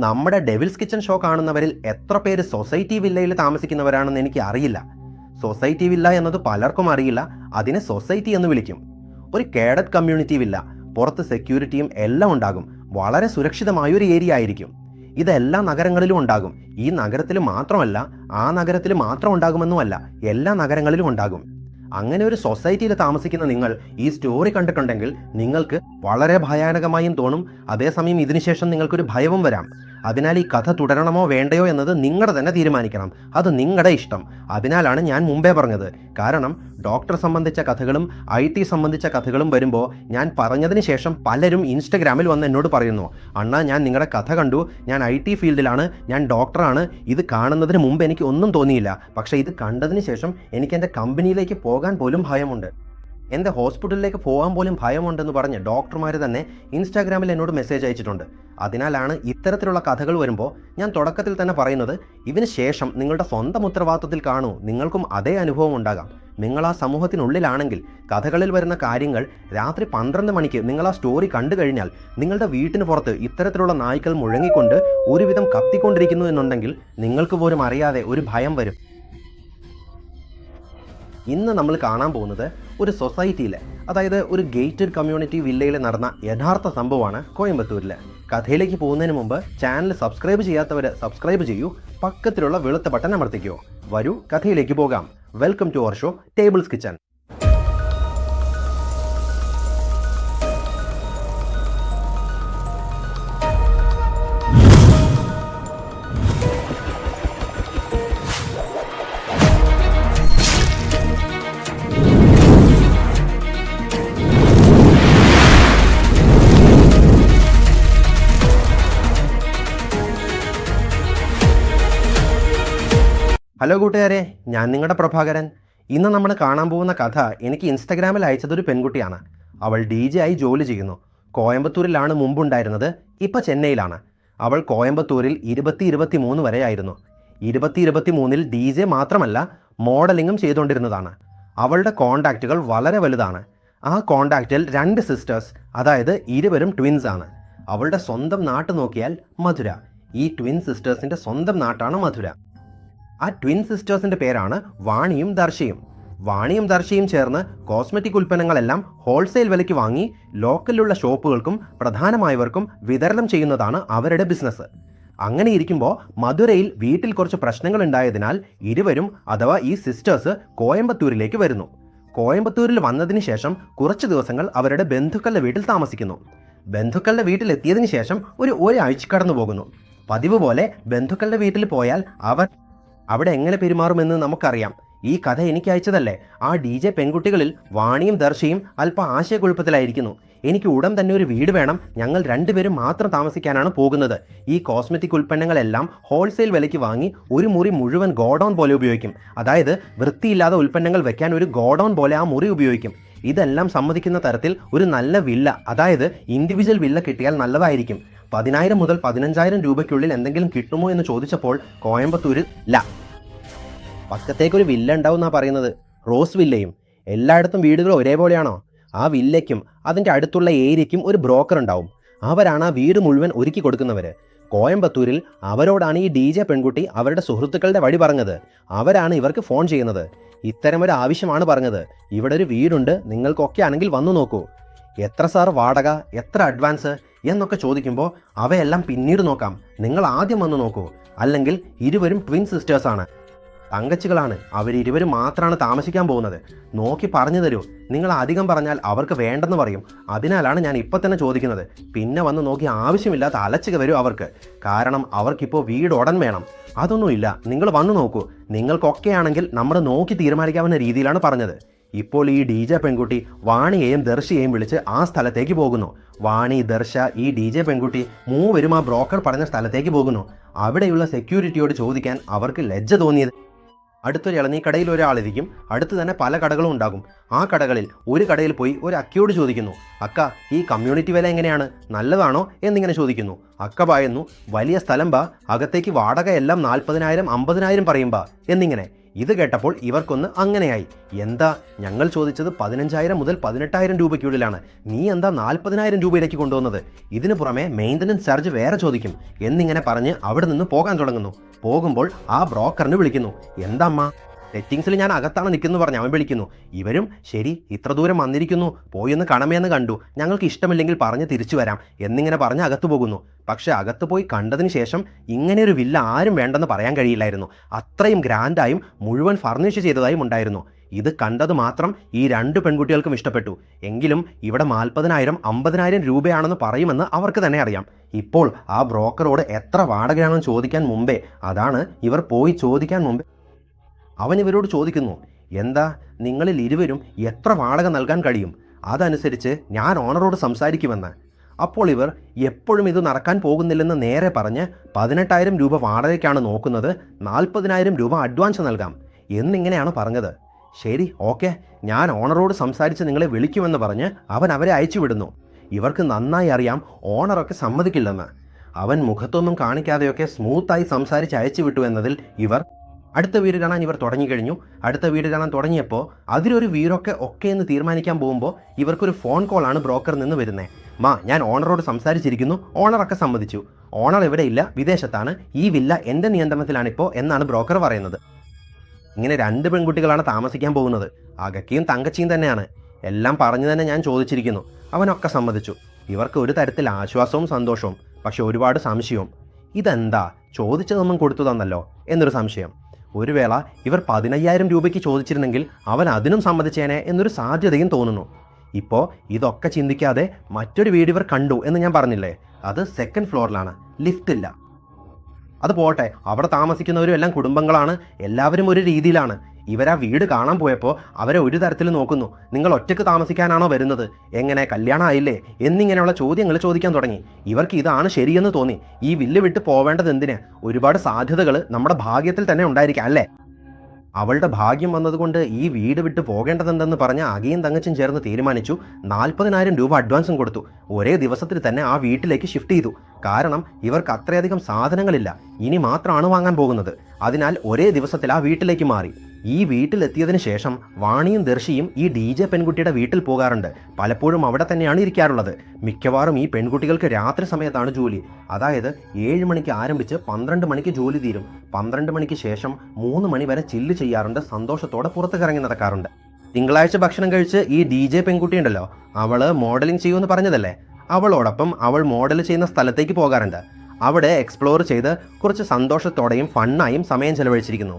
നമ്മുടെ Devil's kitchen show കാണുന്നവരിൽ എത്ര പേര് സൊസൈറ്റി വില്ലയിൽ താമസിക്കുന്നവരാണെന്ന് എനിക്ക് അറിയില്ല. സൊസൈറ്റി വില്ല എന്നത് പലർക്കും അറിയില്ല. അതിനെ സൊസൈറ്റി എന്ന് വിളിക്കും. ഒരു കേഡറ്റ് കമ്മ്യൂണിറ്റി വില്ല, പുറത്ത് സെക്യൂരിറ്റിയും എല്ലാം ഉണ്ടാകും. വളരെ സുരക്ഷിതമായൊരു ഏരിയ ആയിരിക്കും. ഇതെല്ലാ നഗരങ്ങളിലും ഉണ്ടാകും. ഈ നഗരത്തിൽ മാത്രമല്ല, ആ നഗരത്തിൽ മാത്രം ഉണ്ടാകുമെന്നുമല്ല, എല്ലാ നഗരങ്ങളിലും ഉണ്ടാകും. അങ്ങനെ ഒരു സൊസൈറ്റിയിൽ താമസിക്കുന്ന നിങ്ങൾ ഈ സ്റ്റോറി കണ്ടിട്ടുണ്ടെങ്കിൽ നിങ്ങൾക്ക് വളരെ ഭയാനകമായും തോന്നും. അതേസമയം ഇതിനുശേഷം നിങ്ങൾക്കൊരു ഭയവും വരാം. അതിനാൽ ഈ കഥ തുടരണമോ വേണ്ടയോ എന്നത് നിങ്ങളുടെ തന്നെ തീരുമാനിക്കണം. അത് നിങ്ങളുടെ ഇഷ്ടം. അതിനാലാണ് ഞാൻ മുമ്പേ പറഞ്ഞത്. കാരണം ഡോക്ടർ സംബന്ധിച്ച കഥകളും IT സംബന്ധിച്ച കഥകളും വരുമ്പോൾ ഞാൻ പറഞ്ഞതിന് ശേഷം പലരും ഇൻസ്റ്റഗ്രാമിൽ വന്ന് എന്നോട് പറയുന്നു, അണ്ണാ ഞാൻ നിങ്ങളുടെ കഥ കണ്ടു, ഞാൻ IT ഫീൽഡിലാണ്, ഞാൻ ഡോക്ടറാണ്, ഇത് കാണുന്നതിന് മുമ്പ് എനിക്ക് ഒന്നും തോന്നിയില്ല, പക്ഷേ ഇത് കണ്ടതിന് ശേഷം എനിക്ക് എൻ്റെ കമ്പനിയിലേക്ക് പോകാൻ പോലും ഭയമുണ്ട്, എൻ്റെ ഹോസ്പിറ്റലിലേക്ക് പോകാൻ പോലും ഭയമുണ്ടെന്ന് പറഞ്ഞ് ഡോക്ടർമാർ തന്നെ ഇൻസ്റ്റാഗ്രാമിൽ എന്നോട് മെസ്സേജ് അയച്ചിട്ടുണ്ട്. അതിനാലാണ് ഇത്തരത്തിലുള്ള കഥകൾ വരുമ്പോൾ ഞാൻ തുടക്കത്തിൽ തന്നെ പറയുന്നത്, ഇതിന് ശേഷം നിങ്ങളുടെ സ്വന്തം ഉത്തരവാദിത്തത്തിൽ കാണൂ. നിങ്ങൾക്കും അതേ അനുഭവം ഉണ്ടാകാം. നിങ്ങൾ ആ സമൂഹത്തിനുള്ളിലാണെങ്കിൽ കഥകളിൽ വരുന്ന കാര്യങ്ങൾ രാത്രി 12 മണിക്ക് നിങ്ങൾ ആ സ്റ്റോറി കണ്ടു കഴിഞ്ഞാൽ നിങ്ങളുടെ വീട്ടിന് പുറത്ത് ഇത്തരത്തിലുള്ള നായ്ക്കൾ മുഴങ്ങിക്കൊണ്ട് ഒരുവിധം കത്തിക്കൊണ്ടിരിക്കുന്നു എന്നുണ്ടെങ്കിൽ നിങ്ങൾക്ക് പോലും അറിയാതെ ഒരു ഭയം വരും. ഇന്ന് നമ്മൾ കാണാൻ പോകുന്നത് ഒരു സൊസൈറ്റിയിൽ, അതായത് ഒരു ഗേറ്റഡ് കമ്മ്യൂണിറ്റി വില്ലയിൽ നടന്ന യഥാർത്ഥ സംഭവമാണ് കോയമ്പത്തൂരിൽ. കഥയിലേക്ക് പോകുന്നതിന് മുമ്പ് ചാനൽ സബ്സ്ക്രൈബ് ചെയ്യാത്തവർ സബ്സ്ക്രൈബ് ചെയ്യൂ, പക്കത്തിലുള്ള വെളുത്ത ബട്ടൺ അമർത്തിക്കോ. വരൂ കഥയിലേക്ക് പോകാം. Welcome to our show tables kitchen. Hello കൂട്ടുകാരെ, ഞാൻ നിങ്ങളുടെ പ്രഭാകരൻ. ഇന്ന് നമ്മൾ കാണാൻ പോകുന്ന കഥ എനിക്ക് ഇൻസ്റ്റഗ്രാമിൽ അയച്ചതൊരു പെൺകുട്ടിയാണ്. അവൾ DJ ആയി ജോലി ചെയ്യുന്നു. കോയമ്പത്തൂരിലാണ് മുമ്പുണ്ടായിരുന്നത്, ഇപ്പോൾ ചെന്നൈയിലാണ്. അവൾ കോയമ്പത്തൂരിൽ 2023 വരെ ആയിരുന്നു. 2023 DJ മാത്രമല്ല, മോഡലിങ്ങും ചെയ്തുകൊണ്ടിരുന്നതാണ്. അവളുടെ കോണ്ടാക്റ്റുകൾ വളരെ വലുതാണ്. ആ കോണ്ടാക്റ്റിൽ 2 സിസ്റ്റേഴ്സ്, അതായത് ഇരുവരും ട്വിൻസ് ആണ്. അവളുടെ സ്വന്തം നാട്ട് നോക്കിയാൽ മധുര. ഈ ട്വിൻ സിസ്റ്റേഴ്സിൻ്റെ സ്വന്തം നാട്ടാണ് മധുര. ആ ട്വിൻ സിസ്റ്റേഴ്സിൻ്റെ പേരാണ് വാണിയും ദർശയും. വാണിയും ദർശയും ചേർന്ന് കോസ്മെറ്റിക് ഉൽപ്പന്നങ്ങളെല്ലാം ഹോൾസെയിൽ വിലയ്ക്ക് വാങ്ങി ലോക്കലിലുള്ള ഷോപ്പുകൾക്കും പ്രധാനമായവർക്കും വിതരണം ചെയ്യുന്നതാണ് അവരുടെ ബിസിനസ്. അങ്ങനെ ഇരിക്കുമ്പോൾ മധുരയിൽ വീട്ടിൽ കുറച്ച് പ്രശ്നങ്ങൾ ഉണ്ടായതിനാൽ ഇരുവരും, അഥവാ ഈ സിസ്റ്റേഴ്സ്, കോയമ്പത്തൂരിലേക്ക് വരുന്നു. കോയമ്പത്തൂരിൽ വന്നതിന് ശേഷം കുറച്ച് ദിവസങ്ങൾ അവരുടെ ബന്ധുക്കളുടെ വീട്ടിൽ താമസിക്കുന്നു. ബന്ധുക്കളുടെ വീട്ടിലെത്തിയതിന് ശേഷം ഒരാഴ്ച കടന്നു പോകുന്നു. പതിവ് പോലെ ബന്ധുക്കളുടെ വീട്ടിൽ പോയാൽ അവർ അവിടെ എങ്ങനെ പെരുമാറുമെന്ന് നമുക്കറിയാം. ഈ കഥ എനിക്ക് അയച്ചതല്ലേ. ആ DJ പെൺകുട്ടികളിൽ വാണിയും ദർശയും അല്പം ആശയക്കുഴപ്പത്തിലായിരിക്കുന്നു. എനിക്ക് ഉടൻ തന്നെ ഒരു വീട് വേണം, ഞങ്ങൾ 2 പേരും മാത്രം താമസിക്കാനാണ് പോകുന്നത്. ഈ കോസ്മെറ്റിക് ഉൽപ്പന്നങ്ങളെല്ലാം ഹോൾസെയിൽ വിലയ്ക്ക് വാങ്ങി ഒരു മുറി മുഴുവൻ ഗോഡൗൺ പോലെ ഉപയോഗിക്കും. അതായത് വൃത്തിയില്ലാത്ത ഉൽപ്പന്നങ്ങൾ വെക്കാൻ ഒരു ഗോഡൗൺ പോലെ ആ മുറി ഉപയോഗിക്കും. ഇതെല്ലാം സമ്മതിക്കുന്ന തരത്തിൽ ഒരു നല്ല വില്ല, അതായത് ഇൻഡിവിജ്വൽ വില്ല കിട്ടിയാൽ നല്ലതായിരിക്കും. 10,000 മുതൽ 15,000 രൂപയ്ക്കുള്ളിൽ എന്തെങ്കിലും കിട്ടുമോ എന്ന് ചോദിച്ചപ്പോൾ കോയമ്പത്തൂരിൽ ഇല്ല, പക്കത്തേക്കൊരു വില്ല ഉണ്ടാവും എന്നാണ് പറയുന്നത്. റോസ് വില്ലയും. എല്ലായിടത്തും വീടുകൾ ഒരേപോലെയാണോ? ആ വില്ലയ്ക്കും അതിൻ്റെ അടുത്തുള്ള ഏരിയയ്ക്കും ഒരു ബ്രോക്കർ ഉണ്ടാവും. അവരാണ് ആ വീട് മുഴുവൻ ഒരുക്കി കൊടുക്കുന്നവർ. കോയമ്പത്തൂരിൽ അവരോടാണ് ഈ DJ പെൺകുട്ടി അവരുടെ സുഹൃത്തുക്കളുടെ വഴി പറഞ്ഞത്. അവരാണ് ഇവർക്ക് ഫോൺ ചെയ്യുന്നത്. ഇത്തരമൊരു ആവശ്യമാണ് പറഞ്ഞത്. ഇവിടെ ഒരു വീടുണ്ട്, നിങ്ങൾക്കൊക്കെ ആണെങ്കിൽ വന്നു നോക്കൂ. എത്ര സാർ വാടക, എത്ര അഡ്വാൻസ് എന്നൊക്കെ ചോദിക്കുമ്പോൾ അവയെല്ലാം പിന്നീട് നോക്കാം, നിങ്ങൾ ആദ്യം വന്ന് നോക്കൂ. അല്ലെങ്കിൽ ഇരുവരും ട്വിൻ സിസ്റ്റേഴ്സാണ്, തങ്കച്ചികളാണ്. അവരിരുവരും മാത്രമാണ് താമസിക്കാൻ പോകുന്നത്. നോക്കി പറഞ്ഞു തരൂ. നിങ്ങൾ അധികം പറഞ്ഞാൽ അവർക്ക് വേണ്ടെന്ന് പറയും. അതിനാലാണ് ഞാൻ ഇപ്പം തന്നെ ചോദിക്കുന്നത്. പിന്നെ വന്ന് നോക്കി ആവശ്യമില്ലാത്ത അലച്ചുക വരും അവർക്ക്. കാരണം അവർക്കിപ്പോൾ വീട് ഉടൻ വേണം. അതൊന്നുമില്ല, നിങ്ങൾ വന്നു നോക്കൂ. നിങ്ങൾക്കൊക്കെയാണെങ്കിൽ നമ്മൾ നോക്കി തീരുമാനിക്കാവുന്ന രീതിയിലാണ് പറഞ്ഞത്. ഇപ്പോൾ ഈ DJ പെൺകുട്ടി വാണിയെയും ദർശയെയും വിളിച്ച് ആ സ്ഥലത്തേക്ക് പോകുന്നു. വാണി, ദർശ, ഈ DJ പെൺകുട്ടി മൂവരും ആ ബ്രോക്കർ പറഞ്ഞ സ്ഥലത്തേക്ക് പോകുന്നു. അവിടെയുള്ള സെക്യൂരിറ്റിയോട് ചോദിക്കാൻ അവർക്ക് ലജ്ജ തോന്നിയത്. അടുത്തൊരു ഇളനീക്കടയിൽ ഒരാളിരിക്കും, അടുത്ത് തന്നെ പല കടകളും ഉണ്ടാകും. ആ കടകളിൽ ഒരു കടയിൽ പോയി ഒരു അക്കയോട് ചോദിക്കുന്നു, അക്ക ഈ കമ്മ്യൂണിറ്റി വില എങ്ങനെയാണ്, നല്ലതാണോ എന്നിങ്ങനെ ചോദിക്കുന്നു. അക്ക പായുന്നു, വലിയ സ്ഥലം ബാ, അകത്തേക്ക് വാടകയെല്ലാം 40,000 50,000 പറയും ബാ എന്നിങ്ങനെ. ഇത് കേട്ടപ്പോൾ ഇവർക്കൊന്ന് അങ്ങനെയായി. എന്താ, ഞങ്ങൾ ചോദിച്ചത് 15,000 മുതൽ 18,000 രൂപയ്ക്കുള്ളിലാണ്, നീ എന്താ 40,000 രൂപയിലേക്ക് കൊണ്ടുവന്നത്? ഇതിന് പുറമെ മെയിൻ്റനൻസ് ചാർജ് വേറെ ചോദിക്കും എന്നിങ്ങനെ പറഞ്ഞ് അവിടെ നിന്ന് പോകാൻ തുടങ്ങുന്നു. പോകുമ്പോൾ ആ ബ്രോക്കറിന് വിളിക്കുന്നു. എന്താ അമ്മ, സെറ്റിങ്സിൽ ഞാൻ അകത്താണ് നിൽക്കുന്നു പറഞ്ഞ് അവൻ വിളിക്കുന്നു. ഇവരും ശരി, ഇത്ര ദൂരം വന്നിരിക്കുന്നു, പോയൊന്ന് കണമയെന്ന് കണ്ടു, ഞങ്ങൾക്ക് ഇഷ്ടമില്ലെങ്കിൽ പറഞ്ഞ് തിരിച്ചു വരാം എന്നിങ്ങനെ പറഞ്ഞ് അകത്ത് പോകുന്നു. പക്ഷെ അകത്ത് പോയി കണ്ടതിന് ശേഷം ഇങ്ങനെയൊരു വില്ല ആരും വേണ്ടെന്ന് പറയാൻ കഴിയില്ലായിരുന്നു. അത്രയും ഗ്രാൻഡായും മുഴുവൻ ഫർണിഷ് ചെയ്തതായും ഉണ്ടായിരുന്നു. ഇത് കണ്ടത് മാത്രം ഈ 2 പെൺകുട്ടികൾക്കും ഇഷ്ടപ്പെട്ടു. എങ്കിലും ഇവിടെ 40,000 50,000 രൂപയാണെന്ന് പറയുമെന്ന് അവർക്ക് തന്നെ അറിയാം. ഇപ്പോൾ ആ ബ്രോക്കറോട് എത്ര വാടകയാണെന്ന് ചോദിക്കാൻ മുമ്പേ, അതാണ് ഇവർ പോയി ചോദിക്കാൻ മുമ്പേ അവൻ ഇവരോട് ചോദിക്കുന്നു, എന്താ നിങ്ങളിൽ ഇരുവരും എത്ര വാടക നൽകാൻ കഴിയും? അതനുസരിച്ച് ഞാൻ ഓണറോട് സംസാരിക്കുമെന്ന്. അപ്പോൾ ഇവർ എപ്പോഴും ഇത് നടക്കാൻ പോകുന്നില്ലെന്ന് നേരെ പറഞ്ഞ് 18,000 രൂപ വാടകയ്ക്കാണ് നോക്കുന്നത്, 40,000 രൂപ അഡ്വാൻസ് നൽകാം എന്നിങ്ങനെയാണ് പറഞ്ഞത്. ശരി, ഓക്കെ, ഞാൻ ഓണറോട് സംസാരിച്ച് നിങ്ങളെ വിളിക്കുമെന്ന് പറഞ്ഞ് അവൻ അവരെ അയച്ചു വിടുന്നു. ഇവർക്ക് നന്നായി അറിയാം ഓണറൊക്കെ സമ്മതിക്കില്ലെന്ന്. അവൻ മുഖത്തൊന്നും കാണിക്കാതെയൊക്കെ സ്മൂത്തായി സംസാരിച്ച് അയച്ചു വിട്ടു എന്നതിൽ ഇവർ അടുത്ത വീട് കാണാൻ ഇവർ തുടങ്ങിക്കഴിഞ്ഞു. അടുത്ത വീട് കാണാൻ തുടങ്ങിയപ്പോൾ അതിലൊരു വീടൊക്കെ ഒക്കെ എന്ന് തീരുമാനിക്കാൻ പോകുമ്പോൾ ഇവർക്കൊരു ഫോൺ കോളാണ് ബ്രോക്കറിൽ നിന്ന് വരുന്നത്. മാ, ഞാൻ ഓണറോട് സംസാരിച്ചിരിക്കുന്നു, ഓണറൊക്കെ സമ്മതിച്ചു, ഓണർ ഇവിടെ ഇല്ല, വിദേശത്താണ്, ഈ വില്ല എൻ്റെ നിയന്ത്രണത്തിലാണിപ്പോൾ എന്നാണ് ബ്രോക്കർ പറയുന്നത്. ഇങ്ങനെ 2 പെൺകുട്ടികളാണ് താമസിക്കാൻ പോകുന്നത്. അകക്കയും തങ്കച്ചിയും തന്നെയാണ്. എല്ലാം പറഞ്ഞു തന്നെ ഞാൻ ചോദിച്ചിരിക്കുന്നു, അവനൊക്കെ സമ്മതിച്ചു. ഇവർക്ക് ഒരു തരത്തിൽ ആശ്വാസവും സന്തോഷവും, പക്ഷെ ഒരുപാട് സംശയവും. ഇതെന്താ, ചോദിച്ചതൊന്നും കൊടുത്തു തന്നല്ലോ എന്നൊരു സംശയം. ഒരു വേള ഇവർ 15,000 രൂപയ്ക്ക് ചോദിച്ചിരുന്നെങ്കിൽ അവൻ അതിനും സമ്മതിച്ചേനെ എന്നൊരു സാധ്യതയും തോന്നുന്നു. ഇപ്പോൾ ഇതൊക്കെ ചിന്തിക്കാതെ മറ്റൊരു വീട് ഇവർ കണ്ടു എന്ന് ഞാൻ പറഞ്ഞില്ലേ, അത് 2nd ഫ്ലോറിലാണ്, ലിഫ്റ്റില്ല. അത് പോട്ടെ, അവിടെ താമസിക്കുന്നവരും എല്ലാം കുടുംബങ്ങളാണ്, എല്ലാവരും ഒരു രീതിയിലാണ്. ഇവരാ വീട് കാണാൻ പോയപ്പോൾ അവരെ ഒരു തരത്തിൽ നോക്കുന്നു. നിങ്ങൾ ഒറ്റയ്ക്ക് താമസിക്കാനാണോ വരുന്നത്, എങ്ങനെ കല്യാണം ആയില്ലേ എന്നിങ്ങനെയുള്ള ചോദ്യങ്ങൾ ചോദിക്കാൻ തുടങ്ങി. ഇവർക്ക് ഇതാണ് ശരിയെന്ന് തോന്നി. ഈ വില്ല് വിട്ട് പോവേണ്ടത് എന്തിന്? ഒരുപാട് സാധ്യതകൾ നമ്മുടെ ഭാഗ്യത്തിൽ തന്നെ ഉണ്ടായിരിക്കാം അല്ലേ? അവളുടെ ഭാഗ്യം വന്നതുകൊണ്ട് ഈ വീട് വിട്ട് പോകേണ്ടതെന്തെന്ന് പറഞ്ഞ് അകയും തങ്ങച്ചും ചേർന്ന് തീരുമാനിച്ചു. 40,000 രൂപ അഡ്വാൻസും കൊടുത്തു. ഒരേ ദിവസത്തിൽ തന്നെ ആ വീട്ടിലേക്ക് ഷിഫ്റ്റ് ചെയ്തു. കാരണം ഇവർക്ക് അത്രയധികം സാധനങ്ങളില്ല, ഇനി മാത്രമാണ് വാങ്ങാൻ പോകുന്നത്. അതിനാൽ ഒരേ ദിവസത്തിൽ ആ വീട്ടിലേക്ക് മാറി. ഈ വീട്ടിലെത്തിയതിന് ശേഷം വാണിയും ദർശിയും ഈ DJ പെൺകുട്ടിയുടെ വീട്ടിൽ പോകാറുണ്ട്. പലപ്പോഴും അവിടെ തന്നെയാണ് ഇരിക്കാറുള്ളത്. മിക്കവാറും ഈ പെൺകുട്ടികൾക്ക് രാത്രി സമയത്താണ് ജോലി. അതായത് 7 മണിക്ക് ആരംഭിച്ച് 12 മണിക്ക് ജോലി തീരും. 12 മണിക്ക് ശേഷം 3 മണി വരെ ചില്ല് ചെയ്യാറുണ്ട്. സന്തോഷത്തോടെ പുറത്ത് കറങ്ങി നടക്കാറുണ്ട്. തിങ്കളാഴ്ച ഭക്ഷണം കഴിച്ച് ഈ DJ പെൺകുട്ടി ഉണ്ടല്ലോ, അവള് മോഡലിംഗ് ചെയ്യുമെന്ന് പറഞ്ഞതല്ലേ, അവളോടൊപ്പം അവൾ മോഡൽ ചെയ്യുന്ന സ്ഥലത്തേക്ക് പോകാറുണ്ട്. അവിടെ എക്സ്പ്ലോർ ചെയ്ത് കുറച്ച് സന്തോഷത്തോടെയും ഫണ്ണായും സമയം ചെലവഴിച്ചിരിക്കുന്നു.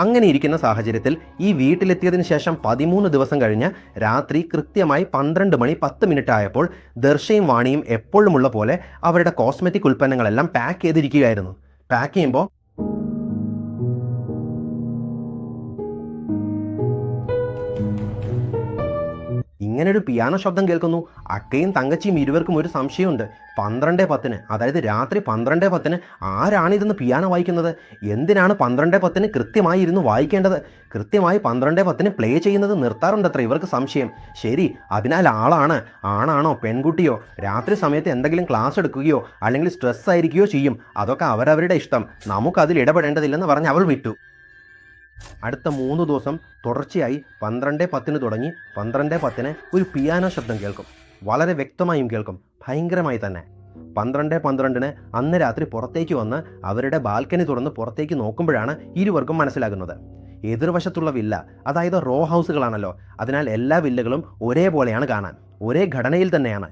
അങ്ങനെ ഇരിക്കുന്ന സാഹചര്യത്തിൽ ഈ വീട്ടിലെത്തിയതിന് ശേഷം 13 ദിവസം കഴിഞ്ഞ് രാത്രി കൃത്യമായി 12 മണി 10 മിനിറ്റ് ആയപ്പോൾ ദർശയും വാണിയും എപ്പോഴുമുള്ള പോലെ അവരുടെ കോസ്മെറ്റിക് ഉൽപ്പന്നങ്ങളെല്ലാം പാക്ക് ചെയ്തിരിക്കുകയായിരുന്നു. പാക്ക് ചെയ്യുമ്പോൾ ഇങ്ങനൊരു പിയാനോ ശബ്ദം കേൾക്കുന്നു. അക്കയും തങ്കച്ചിയും ഇരുവർക്കും ഒരു സംശയമുണ്ട്. 12:10, അതായത് രാത്രി 12:10 ആരാണിരുന്ന് പിയാനോ വായിക്കുന്നത്? എന്തിനാണ് 12:10 കൃത്യമായി ഇരുന്ന് വായിക്കേണ്ടത്? കൃത്യമായി 12:10 പ്ലേ ചെയ്യുന്നത് നിർത്താറുണ്ടത്ര ഇവർക്ക് സംശയം. ശരി, അതിനാൽ ആണാണോ പെൺകുട്ടിയോ രാത്രി സമയത്ത് എന്തെങ്കിലും ക്ലാസ് എടുക്കുകയോ അല്ലെങ്കിൽ സ്ട്രെസ് ആയിരിക്കുകയോ ചെയ്യും. അതൊക്കെ അവരവരുടെ ഇഷ്ടം, നമുക്കതിൽ ഇടപെടേണ്ടതില്ലെന്ന് പറഞ്ഞ് അവൾ വിട്ടു. അടുത്ത 3 ദിവസം തുടർച്ചയായി 12:10 തുടങ്ങി 12:10 ഒരു പിയാനോ ശബ്ദം കേൾക്കും. വളരെ വ്യക്തമായും കേൾക്കും, ഭയങ്കരമായി തന്നെ. 12:12 അന്ന് രാത്രി പുറത്തേക്ക് വന്ന് അവരുടെ ബാൽക്കണി തുറന്ന് പുറത്തേക്ക് നോക്കുമ്പോഴാണ് ഇരുവർക്കും മനസ്സിലാകുന്നത്. എതിർവശത്തുള്ള വില്ല, അതായത് റോ ഹൗസുകളാണല്ലോ, അതിനാൽ എല്ലാ വില്ലകളും ഒരേപോലെയാണ് കാണാൻ, ഒരേ ഘടനയിൽ തന്നെയാണ്.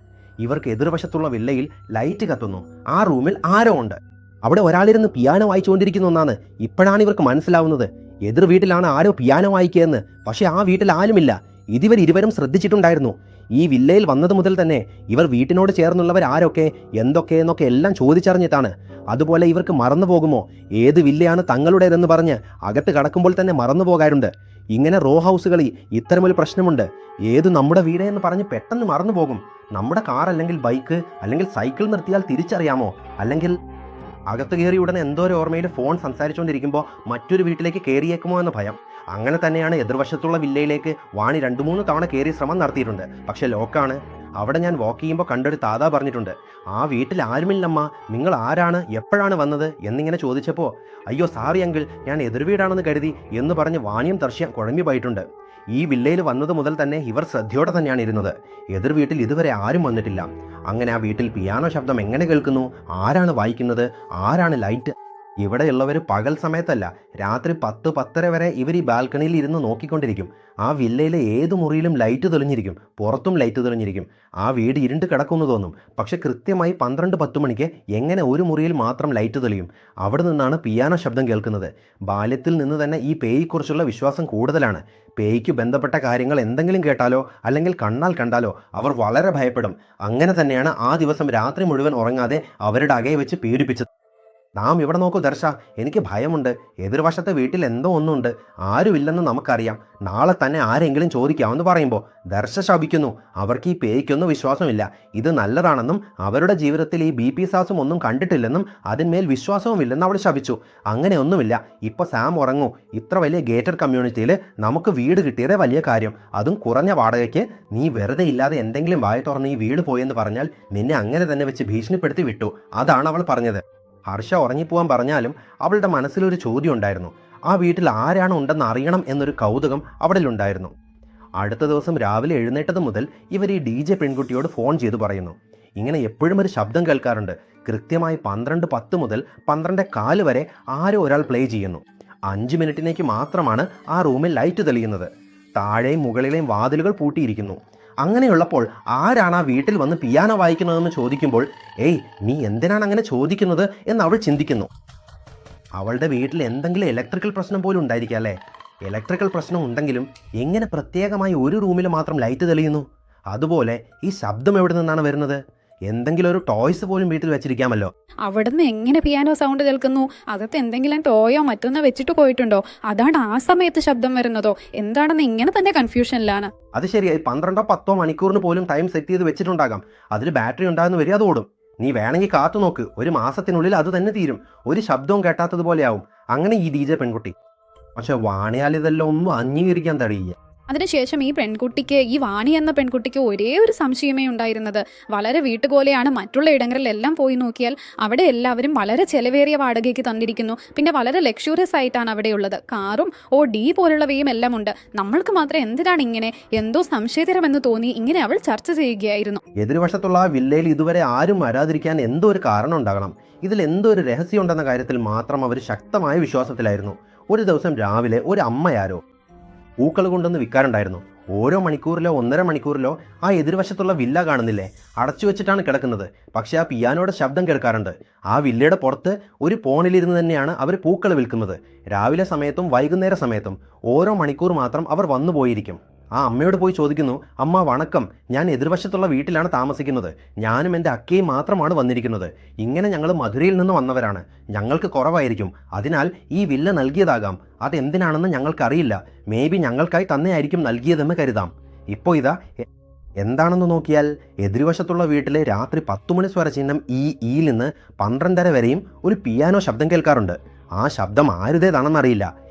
ഇവർക്ക് എതിർവശത്തുള്ള വില്ലയിൽ ലൈറ്റ് കത്തുന്നു. ആ റൂമിൽ ആരോ ഉണ്ട്. അവിടെ ഒരാളിരുന്ന് പിയാനോ വായിച്ചുകൊണ്ടിരിക്കുന്ന ഒന്നാണ് ഇപ്പോഴാണ് ഇവർക്ക് മനസ്സിലാവുന്നത്. എതിർ വീട്ടിലാണ് ആരോ പിയാനോ വായിക്കുകയെന്ന്. പക്ഷേ ആ വീട്ടിൽ ആരുമില്ല. ഇരുവരും ശ്രദ്ധിച്ചിട്ടുണ്ടായിരുന്നു. ഈ വില്ലയിൽ വന്നത് മുതൽ തന്നെ ഇവർ വീട്ടിനോട് ചേർന്നുള്ളവർ ആരൊക്കെ എന്തൊക്കെ എന്നൊക്കെ എല്ലാം ചോദിച്ചറിഞ്ഞിട്ടാണ്. അതുപോലെ ഇവർക്ക് മറന്നു പോകുമോ ഏത് വില്ലയാണ് തങ്ങളുടേതെന്ന് പറഞ്ഞ് അകത്ത് കടക്കുമ്പോൾ തന്നെ മറന്നു പോകാറുണ്ട്. ഇങ്ങനെ റോ ഹൗസുകളിൽ ഇത്തരമൊരു പ്രശ്നമുണ്ട്. ഏത് നമ്മുടെ വീട് എന്ന് പറഞ്ഞ് പെട്ടെന്ന് മറന്നു പോകും. നമ്മുടെ കാർ അല്ലെങ്കിൽ ബൈക്ക് അല്ലെങ്കിൽ സൈക്കിൾ നിർത്തിയാൽ തിരിച്ചറിയാമോ? അല്ലെങ്കിൽ അകത്ത് കയറി ഉടനെ എന്തോ ഒരു ഓർമ്മയിൽ ഫോൺ സംസാരിച്ചുകൊണ്ടിരിക്കുമ്പോൾ മറ്റൊരു വീട്ടിലേക്ക് കയറിയേക്കുമോ എന്ന ഭയം. അങ്ങനെ തന്നെയാണ് എതിർവശത്തുള്ള വില്ലയിലേക്ക് വാണി 2-3 തവണ കയറി ശ്രമം നടത്തിയിട്ടുണ്ട്. പക്ഷേ ലോക്കാണ്. അവിടെ ഞാൻ വാക്ക് ചെയ്യുമ്പോൾ കണ്ടൊരു താത പറഞ്ഞിട്ടുണ്ട്, ആ വീട്ടിൽ ആരുമില്ലമ്മ, നിങ്ങൾ ആരാണ്, എപ്പോഴാണ് വന്നത് എന്നിങ്ങനെ ചോദിച്ചപ്പോൾ, അയ്യോ സാറി അങ്കിൾ, ഞാൻ എതിർവീടാണെന്ന് കരുതി എന്ന് പറഞ്ഞ് വാണിയും തർശ്യം കുഴമ്പി പോയിട്ടുണ്ട്. ഈ വില്ലയിൽ വന്നത് മുതൽ തന്നെ ഇവർ ശ്രദ്ധയോടെ തന്നെയാണ് ഇരുന്നത്. എതിർ വീട്ടിൽ ഇതുവരെ ആരും വന്നിട്ടില്ല. അങ്ങനെ ആ വീട്ടിൽ പിയാനോ ശബ്ദം എങ്ങനെ കേൾക്കുന്നു, ആരാണ് വായിക്കുന്നത്, ആരാണ് ലൈറ്റ്? ഇവിടെയുള്ളവർ പകൽ സമയത്തല്ല, രാത്രി 10-10:30 വരെ ഇവർ ഈ ബാൽക്കണിയിൽ ഇരുന്ന് നോക്കിക്കൊണ്ടിരിക്കും. ആ വില്ലയിലെ ഏത് മുറിയിലും ലൈറ്റ് തെളിഞ്ഞിരിക്കും, പുറത്തും ലൈറ്റ് തെളിഞ്ഞിരിക്കും. ആ വീട് ഇരുണ്ട് കിടക്കുമെന്ന് തോന്നും. പക്ഷെ കൃത്യമായി 12-10 മണിക്ക് എങ്ങനെ ഒരു മുറിയിൽ മാത്രം ലൈറ്റ് തെളിയും? അവിടെ നിന്നാണ് പിയാനോ ശബ്ദം കേൾക്കുന്നത്. ബാല്യത്തിൽ നിന്ന് തന്നെ ഈ പേയെക്കുറിച്ചുള്ള വിശ്വാസം കൂടുതലാണ്. പേയ്ക്ക് ബന്ധപ്പെട്ട കാര്യങ്ങൾ എന്തെങ്കിലും കേട്ടാലോ അല്ലെങ്കിൽ കണ്ണാൽ കണ്ടാലോ അവർ വളരെ ഭയപ്പെടും. അങ്ങനെ തന്നെയാണ് ആ ദിവസം രാത്രി മുഴുവൻ ഉറങ്ങാതെ അവരുടെ അകയെ വെച്ച് പീഡിപ്പിച്ചത്. നാം ഇവിടെ നോക്കൂ ദർശ, എനിക്ക് ഭയമുണ്ട്. എതിർവശത്തെ വീട്ടിൽ എന്തോ ഒന്നുണ്ട്, ആരുമില്ലെന്ന് നമുക്കറിയാം. നാളെ തന്നെ ആരെങ്കിലും ചോദിക്കാമെന്ന് പറയുമ്പോൾ ദർശ ശപിക്കുന്നു. അവർക്ക് ഈ പേയ്ക്കൊന്നും വിശ്വാസമില്ല. ഇത് നല്ലതാണെന്നും അവരുടെ ജീവിതത്തിൽ ഈ BP സാസും ഒന്നും കണ്ടിട്ടില്ലെന്നും അതിന്മേൽ വിശ്വാസവുമില്ലെന്ന് അവൾ ശപിച്ചു. അങ്ങനെയൊന്നുമില്ല. ഇപ്പോൾ സാം ഉറങ്ങൂ. ഇത്ര വലിയ ഗേറ്റഡ് കമ്മ്യൂണിറ്റിയിൽ നമുക്ക് വീട് കിട്ടിയതേ വലിയ കാര്യം, അതും കുറഞ്ഞ വാടകയ്ക്ക്. നീ വെറുതെ ഇല്ലാതെ എന്തെങ്കിലും വായ തുറന്ന് ഈ വീട് പോയെന്ന് പറഞ്ഞാൽ നിന്നെ അങ്ങനെ തന്നെ വെച്ച് ഭീഷണിപ്പെടുത്തി വിട്ടു. അതാണ് അവൾ പറഞ്ഞത്. ഹർഷ ഉറങ്ങിപ്പോവാൻ പറഞ്ഞാലും അവളുടെ മനസ്സിലൊരു ചോദ്യം ഉണ്ടായിരുന്നു. ആ വീട്ടിൽ ആരാണ് ഉണ്ടെന്ന് അറിയണം എന്നൊരു കൗതുകം അവളിലുണ്ടായിരുന്നു. അടുത്ത ദിവസം രാവിലെ എഴുന്നേറ്റത് മുതൽ ഇവർ ഈ DJ പെൺകുട്ടിയോട് ഫോൺ ചെയ്ത് പറയുന്നു, ഇങ്ങനെ എപ്പോഴും ഒരു ശബ്ദം കേൾക്കാറുണ്ട്. കൃത്യമായി 12:10 മുതൽ 12:15 വരെ ആരോ ഒരാൾ പ്ലേ ചെയ്യുന്നു. 5 മിനിറ്റിനേക്ക് മാത്രമാണ് ആ റൂമിൽ ലൈറ്റ് തെളിയുന്നത്. താഴെയും മുകളിലെയും വാതിലുകൾ പൂട്ടിയിരിക്കുന്നു. അങ്ങനെയുള്ളപ്പോൾ ആരാണ് ആ വീട്ടിൽ വന്ന് പിയാനോ വായിക്കുന്നതെന്ന് ചോദിക്കുമ്പോൾ, ഏയ് നീ എന്തിനാണ് അങ്ങനെ ചോദിക്കുന്നത് എന്ന് അവൾ ചിന്തിക്കുന്നു. അവളുടെ വീട്ടിൽ എന്തെങ്കിലും ഇലക്ട്രിക്കൽ പ്രശ്നം പോലും ഉണ്ടായിരിക്കാം അല്ലേ? ഇലക്ട്രിക്കൽ പ്രശ്നം ഉണ്ടെങ്കിലും എങ്ങനെ പ്രത്യേകമായി ഒരു റൂമിൽ മാത്രം ലൈറ്റ് തെളിയുന്നു? അതുപോലെ ഈ ശബ്ദം എവിടെ നിന്നാണ് വരുന്നത്? എന്തെങ്കിലും ഒരു ടോയ്സ് പോലും വീട്ടിൽ വെച്ചിരിക്കാമല്ലോ. അവിടുന്ന് എങ്ങനെ പിയാനോ സൗണ്ട് കേൾക്കുന്നു? അകത്ത് എന്തെങ്കിലും ടോയോ മറ്റൊന്നോ വെച്ചിട്ട് പോയിട്ടുണ്ടോ? അതാണ് ആ സമയത്ത് ശബ്ദം വരുന്നതോ? എന്താണെന്ന് ഇങ്ങനെ തന്നെ കൺഫ്യൂഷനിലാണ്. അത് ശരിയായി 12-10 മണിക്കൂറിന് പോലും ടൈം സെറ്റ് ചെയ്ത് വെച്ചിട്ടുണ്ടാകാം. അതിൽ ബാറ്ററി ഉണ്ടാകുന്ന വരെ അത് ഓടും. നീ വേണമെങ്കിൽ കാത്തു നോക്ക്, 1 മാസത്തിനുള്ളിൽ അത് തന്നെ തീരും. ഒരു ശബ്ദവും കേട്ടാത്തതുപോലെയാവും. അങ്ങനെ ഈ DJ പെൺകുട്ടി. പക്ഷെ വാണിയാൽ ഇതെല്ലാം ഒന്നും അംഗീകരിക്കാൻ തടയില്ല. അതിനുശേഷം ഈ വാണി എന്ന പെൺകുട്ടിക്ക് ഒരേ ഒരു സംശയമേ ഉണ്ടായിരുന്നത്. വളരെ വീട്ടുപോലെയാണ്, മറ്റുള്ള ഇടങ്ങളിലെല്ലാം പോയി നോക്കിയാൽ അവിടെ എല്ലാവരും വളരെ ചെലവേറിയ വാടകയ്ക്ക് തന്നിരിക്കുന്നു. പിന്നെ വളരെ ലക്ഷൂറിയസ് ആയിട്ടാണ് അവിടെയുള്ളത്. കാറും ഡി പോലുള്ളവയും എല്ലാം ഉണ്ട്. നമ്മൾക്ക് മാത്രം എന്തിനാണ് ഇങ്ങനെ? എന്തോ സംശയകരമെന്ന് തോന്നി ഇങ്ങനെ അവൾ ചർച്ച ചെയ്യുകയായിരുന്നു. എതിർവശത്തുള്ള ആ വില്ലയിൽ ഇതുവരെ ആരും വരാതിരിക്കാൻ എന്തോ ഒരു കാരണം ഉണ്ടാകണം. ഇതിൽ എന്തോ ഒരു രഹസ്യം ഉണ്ടെന്ന കാര്യത്തിൽ മാത്രം അവർ ശക്തമായ വിശ്വാസത്തിലായിരുന്നു. ഒരു ദിവസം രാവിലെ ഒരു അമ്മയാരോ പൂക്കൾ കൊണ്ടൊന്ന് വിൽക്കാറുണ്ടായിരുന്നു. ഓരോ മണിക്കൂറിലോ 1.5 മണിക്കൂറിലോ ആ എതിർവശത്തുള്ള വില്ല കാണുന്നില്ലേ, അടച്ചു വെച്ചിട്ടാണ് കിടക്കുന്നത്. പക്ഷേ ആ പിയാനോയുടെ ശബ്ദം കേൾക്കാറുണ്ട്. ആ വില്ലയുടെ പുറത്ത് ഒരു പോണിലിരുന്ന് തന്നെയാണ് അവർ പൂക്കൾ വിൽക്കുന്നത്. രാവിലെ സമയത്തും വൈകുന്നേര സമയത്തും ഓരോ മണിക്കൂർ മാത്രം അവർ വന്നു പോയിരിക്കും. ആ അമ്മയോട് പോയി ചോദിക്കുന്നു, അമ്മ വണക്കം, ഞാൻ എതിർവശത്തുള്ള വീട്ടിലാണ് താമസിക്കുന്നത്. ഞാനും എൻ്റെ അക്കയും മാത്രമാണ് വന്നിരിക്കുന്നത്. ഇങ്ങനെ ഞങ്ങൾ മധുരയിൽ നിന്ന് വന്നവരാണ്. ഞങ്ങൾക്ക് കുറവായിരിക്കും. അതിനാൽ ഈ വില്ല നൽകിയതാകാം. അതെന്തിനാണെന്ന് ഞങ്ങൾക്കറിയില്ല. മേ ബി ഞങ്ങൾക്കായി തന്നെയായിരിക്കും നൽകിയതെന്ന് കരുതാം. ഇപ്പോൾ ഇതാ എന്താണെന്ന് നോക്കിയാൽ എതിർവശത്തുള്ള വീട്ടിലെ രാത്രി 10 മണി സ്വരചിഹ്നം ഈയിൽ നിന്ന് 12:30 വരെയും ഒരു പിയാനോ ശബ്ദം കേൾക്കാറുണ്ട്. ആ ശബ്ദം ആരുടേതാണെന്നറിയില്ല.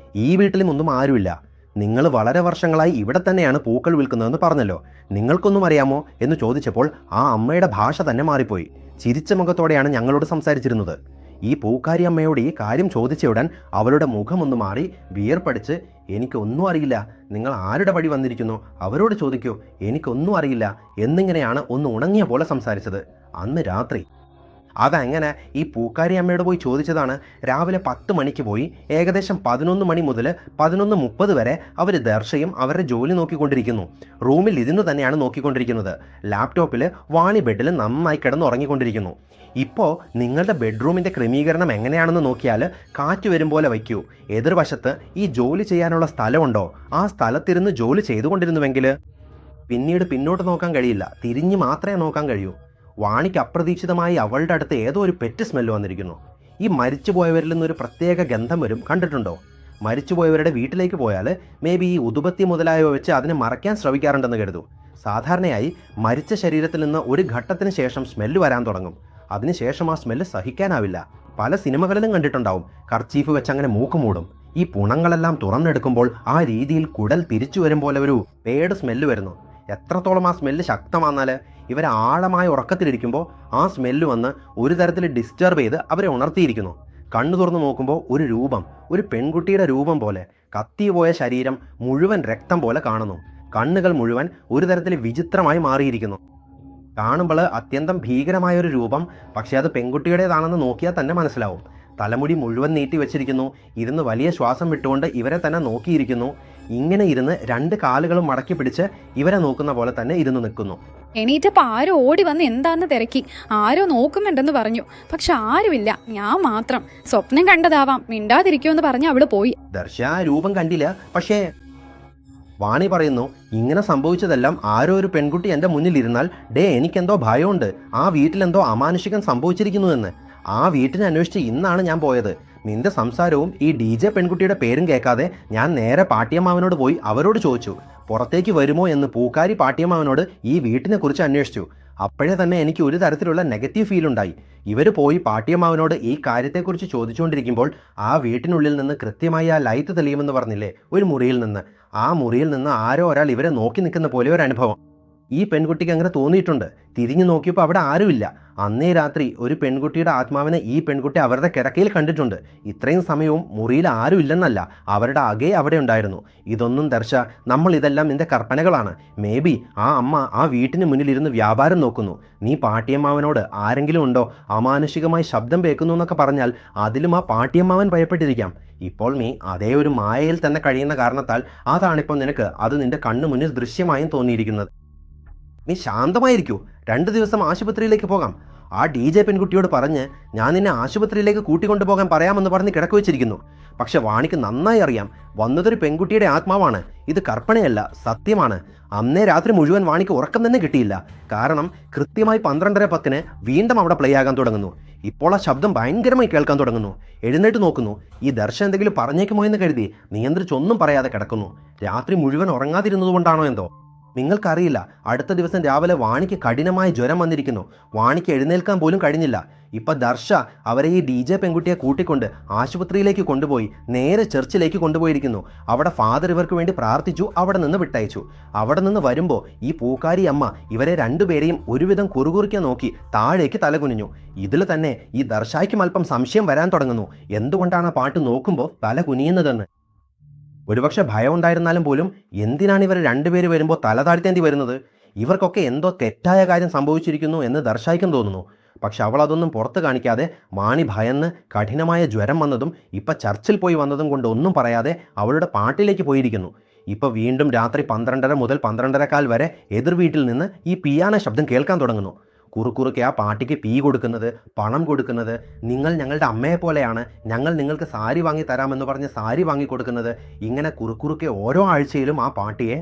ഈ വീട്ടിലും ഒന്നും ആരുമില്ല. നിങ്ങൾ വളരെ വർഷങ്ങളായി ഇവിടെ തന്നെയാണ് പൂക്കൾ വിൽക്കുന്നതെന്ന് പറഞ്ഞല്ലോ. നിങ്ങൾക്കൊന്നും അറിയാമോ എന്ന് ചോദിച്ചപ്പോൾ ആ അമ്മയുടെ ഭാഷ തന്നെ മാറിപ്പോയി. ചിരിച്ച മുഖത്തോടെയാണ് ഞങ്ങളോട് സംസാരിച്ചിരുന്നത്. ഈ പൂക്കാരി അമ്മയോട് ഈ കാര്യം ചോദിച്ചയുടൻ അവളുടെ മുഖമൊന്ന് മാറി വിയർപ്പടിച്ച്, എനിക്കൊന്നും അറിയില്ല, നിങ്ങൾ ആരുടെ വഴി വന്നിരിക്കുന്നു അവരോട് ചോദിക്കൂ, എനിക്കൊന്നും അറിയില്ല എന്നിങ്ങനെയാണ് ഒന്ന് ഉണങ്ങിയ പോലെ സംസാരിച്ചത്. അന്ന് രാത്രി അതങ്ങനെ ഈ പൂക്കാരി അമ്മയോട് പോയി ചോദിച്ചതാണ്. രാവിലെ 10 മണിക്ക് പോയി ഏകദേശം 11 മണി മുതൽ 11:30 വരെ അവർ ദർശയും അവരുടെ ജോലി നോക്കിക്കൊണ്ടിരിക്കുന്നു. റൂമിൽ ഇരുന്ന് തന്നെയാണ് നോക്കിക്കൊണ്ടിരിക്കുന്നത്. ലാപ്ടോപ്പിൽ വാണി ബെഡിൽ നന്നായി കിടന്നുറങ്ങിക്കൊണ്ടിരിക്കുന്നു. ഇപ്പോൾ നിങ്ങളുടെ ബെഡ്റൂമിൻ്റെ ക്രമീകരണം എങ്ങനെയാണെന്ന് നോക്കിയാൽ കാറ്റ് വരും പോലെ വയ്ക്കൂ. എതിർവശത്ത് ഈ ജോലി ചെയ്യാനുള്ള സ്ഥലമുണ്ടോ? ആ സ്ഥലത്തിരുന്ന് ജോലി ചെയ്തുകൊണ്ടിരുന്നുവെങ്കിൽ പിന്നീട് പിന്നോട്ട് നോക്കാൻ കഴിയില്ല, തിരിഞ്ഞ് മാത്രമേ നോക്കാൻ കഴിയൂ. വാണിക്ക് അപ്രതീക്ഷിതമായി അവളുടെ അടുത്ത് ഏതോ ഒരു പെറ്റ് സ്മെല്ല് വന്നിരിക്കുന്നു. ഈ മരിച്ചുപോയവരിൽ നിന്നൊരു പ്രത്യേക ഗന്ധം വരും, കണ്ടിട്ടുണ്ടോ? മരിച്ചുപോയവരുടെ വീട്ടിലേക്ക് പോയാൽ മേ ബി ഈ ഉതുപത്തി മുതലായവ വെച്ച് അതിനെ മറയ്ക്കാൻ ശ്രമിക്കാറുണ്ടെന്ന് കരുതൂ. സാധാരണയായി മരിച്ച ശരീരത്തിൽ നിന്ന് ഒരു ഘട്ടത്തിന് ശേഷം സ്മെല്ല് വരാൻ തുടങ്ങും. അതിനുശേഷം ആ സ്മെല്ല് സഹിക്കാനാവില്ല. പല സിനിമകളിലും കണ്ടിട്ടുണ്ടാവും, കർച്ചീഫ് വെച്ച് അങ്ങനെ മൂക്ക് മൂടും. ഈ പുണങ്ങളെല്ലാം തുറന്നെടുക്കുമ്പോൾ ആ രീതിയിൽ കുടൽ തിരിച്ചു വരും പോലെ ഒരു പേട് സ്മെല്ല് വരുന്നു. എത്രത്തോളം ആ സ്മെല്ല് ശക്തമാന്നാൽ ഇവരെ ആഴമായ ഉറക്കത്തിലിരിക്കുമ്പോൾ ആ സ്മെല്ല് വന്ന് ഒരു തരത്തിൽ ഡിസ്റ്റർബ് ചെയ്ത് അവരെ ഉണർത്തിയിരിക്കുന്നു. കണ്ണു തുറന്ന് നോക്കുമ്പോൾ ഒരു രൂപം, ഒരു പെൺകുട്ടിയുടെ രൂപം പോലെ, കത്തിപോയ ശരീരം മുഴുവൻ രക്തം പോലെ കാണുന്നു. കണ്ണുകൾ മുഴുവൻ ഒരു തരത്തിൽ വിചിത്രമായി മാറിയിരിക്കുന്നു. കാണുമ്പോൾ അത്യന്തം ഭീകരമായൊരു രൂപം. പക്ഷേ അത് പെൺകുട്ടിയുടേതാണെന്ന് നോക്കിയാൽ തന്നെ മനസ്സിലാവും. തലമുടി മുഴുവൻ നീട്ടി വെച്ചിരിക്കുന്നു. ഇരുന്ന് വലിയ ശ്വാസം വിട്ടുകൊണ്ട് ഇവരെ തന്നെ നോക്കിയിരിക്കുന്നു. ഇങ്ങനെ ഇരുന്ന് 2 കാലുകളും മടക്കി പിടിച്ച് ഇവരെ നോക്കുന്ന പോലെ തന്നെ ഇരുന്ന് നിൽക്കുന്നു. എണീറ്റപ്പോൾ ആരോ ഓടി വന്ന് എന്താന്ന് തിരക്കി. ആരോ നോക്കുന്നുണ്ടെന്ന് പറഞ്ഞു. പക്ഷെ ആരുമില്ല, ഞാൻ മാത്രം. സ്വപ്നം കണ്ടതാവാം, മിണ്ടാതിരിക്കുമെന്ന് പറഞ്ഞ് അവള് പോയി. ദർശ ആ രൂപം കണ്ടില്ല. പക്ഷേ വാണി പറയുന്നു, ഇങ്ങനെ സംഭവിച്ചതെല്ലാം ആരോ ഒരു പെൺകുട്ടി എൻ്റെ മുന്നിലിരുന്നാൽ എനിക്കെന്തോ ഭയമുണ്ട്, ആ വീട്ടിലെന്തോ അമാനുഷികം സംഭവിച്ചിരിക്കുന്നു എന്ന്. ആ വീട്ടിനെ അന്വേഷിച്ച് ഇന്നാണ് ഞാൻ പോയത്. നിന്റെ സംസാരവും ഈ DJ പെൺകുട്ടിയുടെ പേരും കേൾക്കാതെ ഞാൻ നേരെ പാട്ടിയമ്മാവനോട് പോയി അവരോട് ചോദിച്ചു, പുറത്തേക്ക് വരുമോ എന്ന്. പൂക്കാരി പാട്ടിയമ്മാവനോട് ഈ വീട്ടിനെ കുറിച്ച് അന്വേഷിച്ചു. അപ്പോഴേ തന്നെ എനിക്ക് ഒരു തരത്തിലുള്ള നെഗറ്റീവ് ഫീൽ ഉണ്ടായി. ഇവർ പോയി പാട്ടിയമ്മാവനോട് ഈ കാര്യത്തെക്കുറിച്ച് ചോദിച്ചുകൊണ്ടിരിക്കുമ്പോൾ ആ വീട്ടിനുള്ളിൽ നിന്ന് കൃത്യമായി ആ ലൈറ്റ് തെളിയുമെന്ന് പറഞ്ഞില്ലേ, ഒരു മുറിയിൽ നിന്ന്, ആ മുറിയിൽ നിന്ന് ആരോ ഒരാൾ ഇവരെ നോക്കി നിൽക്കുന്ന പോലെ ഒരു അനുഭവം ഈ പെൺകുട്ടിക്ക് അങ്ങനെ തോന്നിയിട്ടുണ്ട്. തിരിഞ്ഞു നോക്കിയപ്പോൾ അവിടെ ആരുമില്ല. അന്നേ രാത്രി ഒരു പെൺകുട്ടിയുടെ ആത്മാവിനെ ഈ പെൺകുട്ടി അവരുടെ കിടക്കയിൽ കണ്ടിട്ടുണ്ട്. ഇത്രയും സമയവും മുറിയിൽ ആരും ഇല്ലെന്നല്ല, അവരുടെ അകെ അവിടെ ഉണ്ടായിരുന്നു. ഇതൊന്നും ദർശ, നമ്മൾ ഇതെല്ലാം നിന്റെ കൽപ്പനകളാണ്. മേ ബി ആ അമ്മ ആ വീട്ടിന് മുന്നിലിരുന്ന് വ്യാപാരം നോക്കുന്നു. നീ പാട്ടിയമ്മാവനോട് ആരെങ്കിലും ഉണ്ടോ അമാനുഷികമായി ശബ്ദം കേൾക്കുന്നു എന്നൊക്കെ പറഞ്ഞാൽ അതിലും ആ പാട്ടിയമ്മാവൻ ഭയപ്പെട്ടിരിക്കാം. ഇപ്പോൾ നീ അതേ ഒരു മായയിൽ തന്നെ കഴിയുന്ന കാരണത്താൽ അതാണിപ്പോൾ നിനക്ക് അത് നിന്റെ കണ്ണു മുന്നിൽ ദൃശ്യമായും തോന്നിയിരിക്കുന്നത്. നീ ശാന്തമായിരിക്കൂ. 2 ദിവസം ആശുപത്രിയിലേക്ക് പോകാം. ആ DJ പെൺകുട്ടിയോട് പറഞ്ഞ് ഞാൻ നിന്നെ ആശുപത്രിയിലേക്ക് കൂട്ടിക്കൊണ്ടു പോകാൻ പറയാമെന്ന് പറഞ്ഞ് കിടക്ക് വെച്ചിരിക്കുന്നു. പക്ഷെ വാണിക്ക് നന്നായി അറിയാം, വന്നതൊരു പെൺകുട്ടിയുടെ ആത്മാവാണ്. ഇത് കற்பനയല്ല, സത്യമാണ്. അന്നേ രാത്രി മുഴുവൻ വാണിക്ക് ഉറക്കം തന്നെ കിട്ടിയില്ല. കാരണം കൃത്യമായി 12:10 വീണ്ടും അവിടെ പ്ലേ ആകാൻ തുടങ്ങുന്നു. ഇപ്പോൾ ആ ശബ്ദം ഭയങ്കരമായി കേൾക്കാൻ തുടങ്ങുന്നു. എഴുന്നേറ്റ് നോക്കുന്നു. ഈ ദർശനം എന്തെങ്കിലും പറഞ്ഞേക്കുമോ എന്ന് കരുതി നിയന്ത്രിച്ചൊന്നും പറയാതെ കിടക്കുന്നു. രാത്രി മുഴുവൻ ഉറങ്ങാതിരുന്നത് കൊണ്ടാണോ എന്തോ നിങ്ങൾക്കറിയില്ല. അടുത്ത ദിവസം രാവിലെ വാണിക്ക് കഠിനമായ ജ്വരം വന്നിരിക്കുന്നു. വാണിക്ക് എഴുന്നേൽക്കാൻ പോലും കഴിഞ്ഞില്ല. ഇപ്പം ദർശ അവരെ ഈ DJ പെൺകുട്ടിയെ കൂട്ടിക്കൊണ്ട് ആശുപത്രിയിലേക്ക് കൊണ്ടുപോയി നേരെ ചർച്ചിലേക്ക് കൊണ്ടുപോയിരിക്കുന്നു. അവിടെ ഫാദർ ഇവർക്ക് വേണ്ടി പ്രാർത്ഥിച്ചു, അവിടെ നിന്ന് വിട്ടയച്ചു. അവിടെ നിന്ന് വരുമ്പോൾ ഈ പൂക്കാരി അമ്മ ഇവരെ 2 പേരെയും ഒരുവിധം കുറുകുറിക്കാൻ നോക്കി താഴേക്ക് തലകുനിഞ്ഞു. ഇതിൽ തന്നെ ഈ ദർശയ്ക്കും അല്പം സംശയം വരാൻ തുടങ്ങുന്നു. എന്തുകൊണ്ടാണ് ആ പാട്ട് നോക്കുമ്പോൾ തല കുനിയുന്നതെന്ന്. ഒരുപക്ഷെ ഭയം ഉണ്ടായിരുന്നാലും പോലും എന്തിനാണ് ഇവർ 2 പേര് വരുമ്പോൾ തല താഴ്ത്തേണ്ടി വരുന്നത്? ഇവർക്കൊക്കെ എന്തോ തെറ്റായ കാര്യം സംഭവിച്ചിരിക്കുന്നു എന്ന് ദർശായിക്കും തോന്നുന്നു. പക്ഷെ അവൾ അതൊന്നും പുറത്ത് കാണിക്കാതെ വാണി ഭയന്ന് കഠിനമായ ജ്വരം വന്നതും ഇപ്പം ചർച്ചിൽ പോയി വന്നതും കൊണ്ട് ഒന്നും പറയാതെ അവളുടെ പാട്ടിലേക്ക് പോയിരിക്കുന്നു. ഇപ്പോൾ വീണ്ടും രാത്രി 12:30 മുതൽ 12:15 വരെ എതിർ വീട്ടിൽ നിന്ന് ഈ പിയാനോ ശബ്ദം കേൾക്കാൻ തുടങ്ങുന്നു. കുറുക്കുറുക്കെ ആ പാട്ടിക്ക് പീ കൊടുക്കുന്നത്, പണം കൊടുക്കുന്നത്, നിങ്ങൾ ഞങ്ങളുടെ അമ്മയെ പോലെയാണ്, ഞങ്ങൾ നിങ്ങൾക്ക് സാരി വാങ്ങി തരാമെന്ന് പറഞ്ഞ് സാരി വാങ്ങി കൊടുക്കുന്നത്, ഇങ്ങനെ കുറുക്കുറുക്കെ ഓരോ ആഴ്ചയിലും ആ പാട്ടിയെ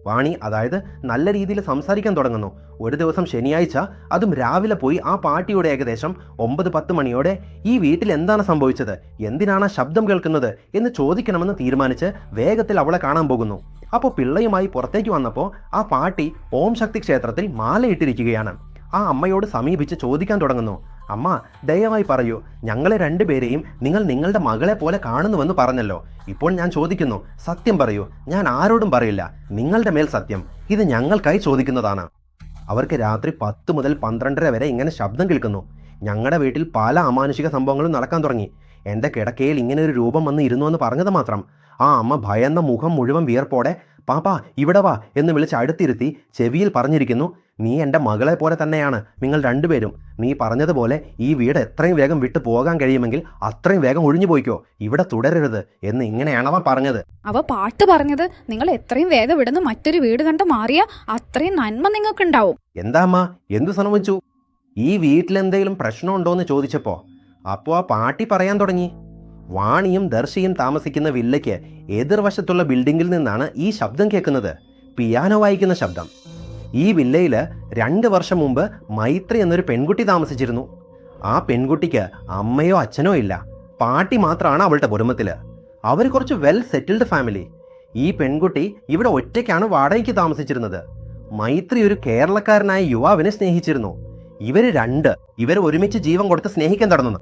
വാണി അതായത് നല്ല രീതിയിൽ സംസാരിക്കാൻ തുടങ്ങുന്നു. ഒരു ദിവസം ശനിയാഴ്ച, അതും രാവിലെ പോയി ആ പാട്ടിയുടെ ഏകദേശം 9-10 മണിയോടെ ഈ വീട്ടിൽ എന്താണ് സംഭവിച്ചത്, എന്തിനാണ് ആ ശബ്ദം കേൾക്കുന്നത് എന്ന് ചോദിക്കണമെന്ന് തീരുമാനിച്ച് വേഗത്തിൽ അവളെ കാണാൻ പോകുന്നു. അപ്പോൾ പിള്ളയുമായി പുറത്തേക്ക് വന്നപ്പോൾ ആ പാട്ടി ഓം ശക്തി ക്ഷേത്രത്തിൽ മാലയിട്ടിരിക്കുകയാണ്. ആ അമ്മയോട് സമീപിച്ച് ചോദിക്കാൻ തുടങ്ങുന്നു, അമ്മ ദയവായി പറയൂ, ഞങ്ങളെ 2 പേരെയും നിങ്ങൾ നിങ്ങളുടെ മകളെ പോലെ കാണുന്നുവെന്ന് പറഞ്ഞല്ലോ. ഇപ്പോൾ ഞാൻ ചോദിക്കുന്നു, സത്യം പറയൂ. ഞാൻ ആരോടും പറയില്ല, നിങ്ങളുടെ മേൽ സത്യം. ഇത് ഞങ്ങൾക്കായി ചോദിക്കുന്നതാണ്. അവർക്ക് രാത്രി 10 മുതൽ 12:30 വരെ ഇങ്ങനെ ശബ്ദം കേൾക്കുന്നു. ഞങ്ങളുടെ വീട്ടിൽ പല അമാനുഷിക സംഭവങ്ങളും നടക്കാൻ തുടങ്ങി. എൻ്റെ കിടക്കയിൽ ഇങ്ങനെ ഒരു രൂപം വന്ന് ഇരുന്നു എന്ന് പറഞ്ഞത് മാത്രം. ആ അമ്മ ഭയന്ന മുഖം മുഴുവൻ വിയർപ്പോടെ പാപ്പാ ഇവിടെ വാ എന്ന് വിളിച്ച് അടുത്തിരുത്തി ചെവിയിൽ പറഞ്ഞിരിക്കുന്നു, നീ എൻ്റെ മകളെ പോലെ തന്നെയാണ് നിങ്ങൾ 2 പേരും. നീ പറഞ്ഞതുപോലെ ഈ വീട് എത്രയും വേഗം വിട്ടു പോകാൻ കഴിയുമെങ്കിൽ അത്രയും വേഗം ഒഴിഞ്ഞു പോയിക്കോ, ഇവിടെ തുടരരുത് എന്ന് ഇങ്ങനെയാണ് അവൻ പറഞ്ഞത്. അവ പാട്ട് പറഞ്ഞത് നിങ്ങൾ എത്രയും വേഗം ഇവിടുന്ന് മറ്റൊരു വീട് കണ്ട് മാറിയ അത്രയും നന്മ നിങ്ങൾക്കുണ്ടാവും. എന്താ അമ്മ, എന്തു സംഭവിച്ചു? ഈ വീട്ടിലെന്തെങ്കിലും പ്രശ്നമുണ്ടോയെന്ന് ചോദിച്ചപ്പോൾ അപ്പോൾ ആ പാട്ടി പറയാൻ തുടങ്ങി, വാണിയും ദർശിയും താമസിക്കുന്ന വില്ലയ്ക്ക് എതിർവശത്തുള്ള ബിൽഡിങ്ങിൽ നിന്നാണ് ഈ ശബ്ദം കേൾക്കുന്നത്, പിയാനോ വായിക്കുന്ന ശബ്ദം. ഈ വില്ലയിൽ 2 വർഷം മുമ്പ് മൈത്രി എന്നൊരു പെൺകുട്ടി താമസിച്ചിരുന്നു. ആ പെൺകുട്ടിക്ക് അമ്മയോ അച്ഛനോ ഇല്ല, പാട്ടി മാത്രമാണ് അവളുടെ കുടുംബത്തിൽ. അവർ കുറച്ച് വെൽ സെറ്റിൽഡ് ഫാമിലി. ഈ പെൺകുട്ടി ഇവിടെ ഒറ്റയ്ക്കാണ് വാടകയ്ക്ക് താമസിച്ചിരുന്നത്. മൈത്രി ഒരു കേരളക്കാരനായ യുവാവിനെ സ്നേഹിച്ചിരുന്നു. ഇവർ ഒരുമിച്ച് ജീവൻ കൊടുത്ത് സ്നേഹിക്കാൻ തുടങ്ങുന്നു.